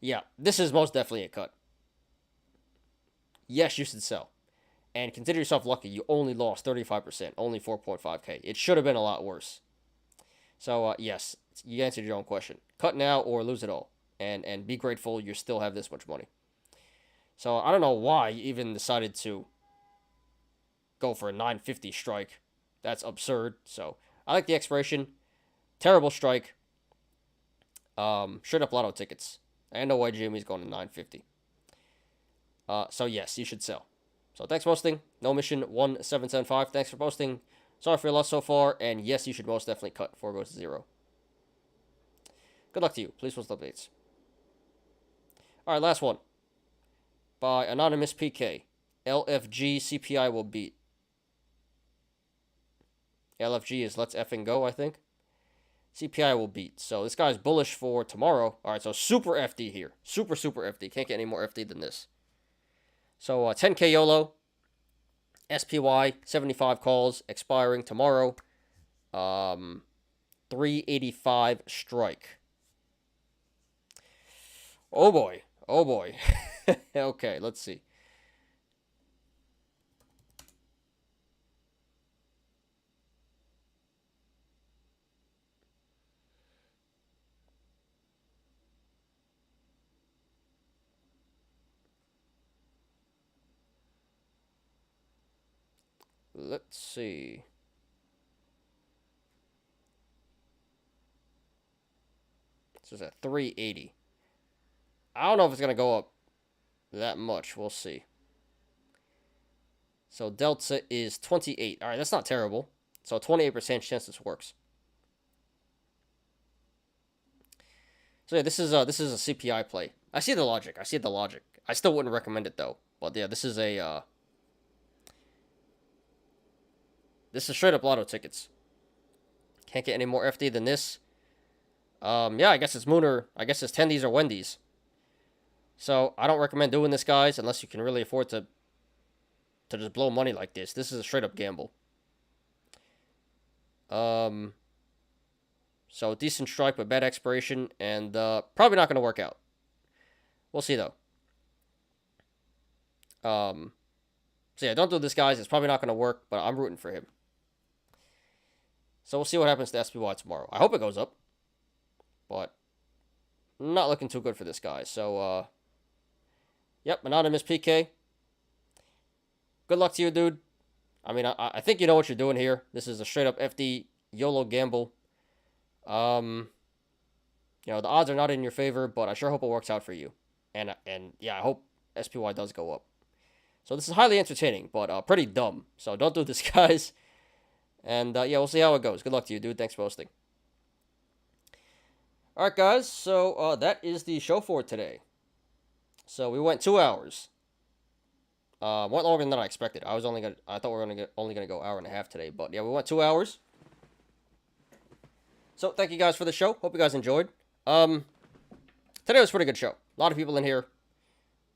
Yeah, this is most definitely a cut. Yes, you should sell. And consider yourself lucky. You only lost 35%, only 4.5K. It should have been a lot worse. So, yes, you answered your own question. Cut now or lose it all. And be grateful you still have this much money. So, I don't know why you even decided to go for a 950 strike. That's absurd. So, I like the expiration. Terrible strike. Straight up lotto tickets. I know why Jimmy's going to 950. So yes, you should sell. So thanks for posting. No mission 1775. Thanks for posting. Sorry for your loss so far. And yes, you should most definitely cut before it goes to 0. Good luck to you. Please post updates. Alright, last one. By Anonymous PK. LFG CPI will beat. LFG is let's effing go, I think. CPI will beat. So this guy's bullish for tomorrow. Alright, so super FD here. Super FD. Can't get any more FD than this. So 10K YOLO. SPY, 75 calls, expiring tomorrow. 385 strike. Oh boy. Oh boy. Okay, let's see. Let's see. This is at 380. I don't know if it's going to go up that much. We'll see. So delta is 28. All right, that's not terrible. So 28% chance this works. So yeah, this is a CPI play. I see the logic. I still wouldn't recommend it though. But yeah, this is straight up lotto tickets. Can't get any more FD than this. Yeah, I guess it's Mooner. I guess it's Tendies or Wendy's. So I don't recommend doing this, guys, unless you can really afford to just blow money like this. This is a straight up gamble. So decent strike but bad expiration, and probably not going to work out. We'll see though. So yeah, don't do this, guys. It's probably not going to work, but I'm rooting for him. So we'll see what happens to SPY tomorrow. I hope it goes up, but not looking too good for this guy. So yep, Anonymous PK. Good luck to you, dude. I mean, I think you know what you're doing here. This is a straight up FD YOLO gamble. You know, the odds are not in your favor, but I sure hope it works out for you. And yeah, I hope SPY does go up. So this is highly entertaining, but pretty dumb. So don't do this, guys. And yeah, we'll see how it goes. Good luck to you, dude. Thanks for hosting. Alright, guys. So that is the show for today. So we went 2 hours. Went longer than I expected. I thought we were only gonna go hour and a half today, but yeah, we went 2 hours. So thank you guys for the show. Hope you guys enjoyed. Today was a pretty good show. A lot of people in here.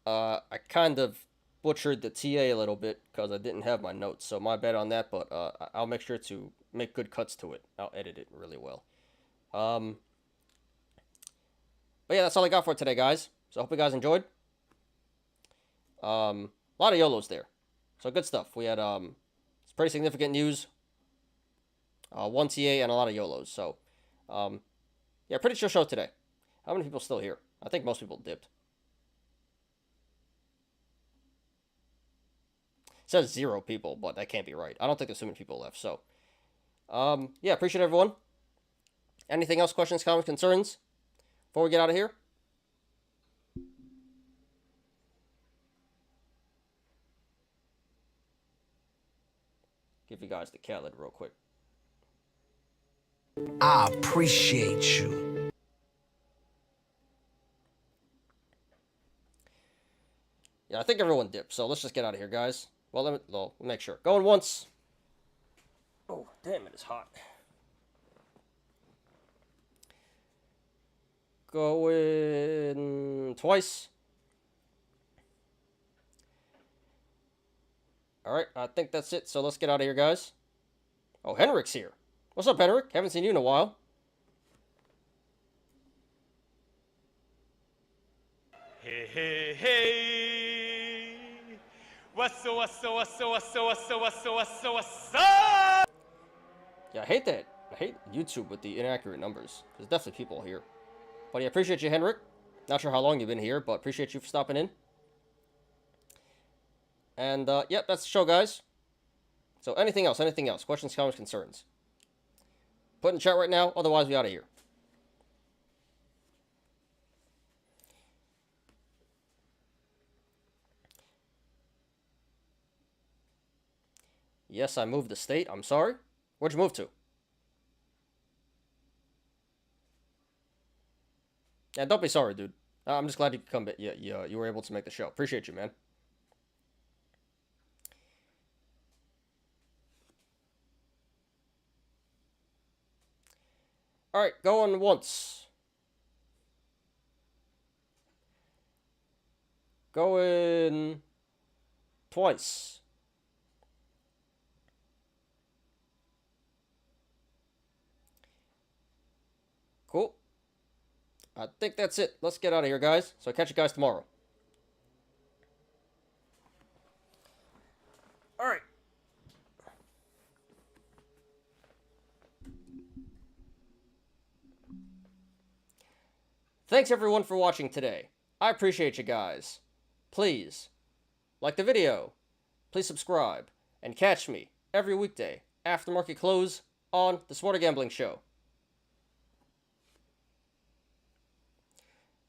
I kind of butchered the TA a little bit because I didn't have my notes, so my bad on that, but I'll make sure to make good cuts to it. I'll edit it really well. But yeah, that's all I got for today, guys. So I hope you guys enjoyed. A lot of YOLOs there. So good stuff. We had it's pretty significant news. 1 TA and a lot of YOLOs. So yeah, pretty chill show today. How many people still here? I think most people dipped. says 0 people, but that can't be right. I don't think there's too many people left. So, yeah, appreciate everyone. Anything else? Questions, comments, concerns before we get out of here? Give you guys the cat lid real quick. I appreciate you. Yeah, I think everyone dipped, so let's just get out of here, guys. Well, let me make sure. Going once. Oh, damn, it is hot. Going twice. Alright, I think that's it, so let's get out of here, guys. Oh, Henrik's here. What's up, Henrik? Haven't seen you in a while. Hey, hey, hey. What's up? Yeah, I hate that. I hate YouTube with the inaccurate numbers. There's definitely people here. But yeah, appreciate you, Henrik. Not sure how long you've been here, but appreciate you for stopping in. And, yep, that's the show, guys. So anything else? Questions, comments, concerns? Put in the chat right now, otherwise we out of here. Yes, I moved the state. I'm sorry. Where'd you move to? Yeah, don't be sorry, dude. I'm just glad you could come. Yeah, you were able to make the show. Appreciate you, man. All right, going once. Going twice. Cool. I think that's it. Let's get out of here, guys. So I'll catch you guys tomorrow. All right. Thanks, everyone, for watching today. I appreciate you guys. Please, like the video. Please subscribe. And catch me every weekday after market close on the Smarter Gambling Show.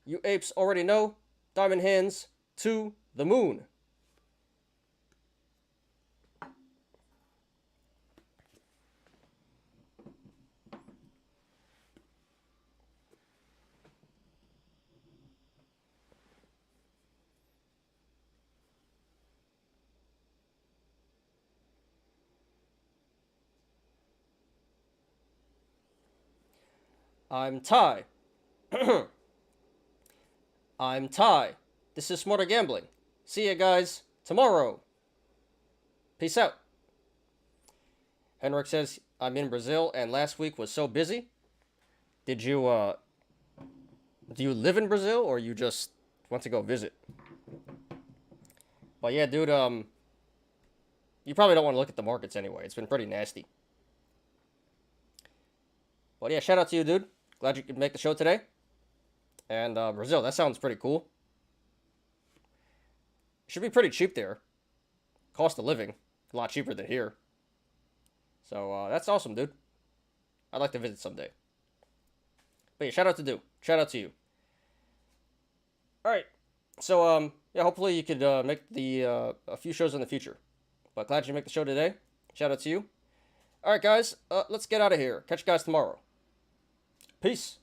You apes already know, diamond hands to the moon. I'm Ty. I'm Ty. This is Smarter Gambling. See you guys tomorrow. Peace out. Henrik says, I'm in Brazil and last week was so busy. Did you, do you live in Brazil or you just want to go visit? But yeah, dude, you probably don't want to look at the markets anyway. It's been pretty nasty. But yeah, shout out to you, dude. Glad you could make the show today. And Brazil, that sounds pretty cool. Should be pretty cheap there. Cost of living, a lot cheaper than here. So that's awesome, dude. I'd like to visit someday. But yeah, shout out to Du. Shout out to you. Alright. So, yeah, hopefully you could make the a few shows in the future. But glad you make the show today. Shout out to you. Alright, guys. Let's get out of here. Catch you guys tomorrow. Peace.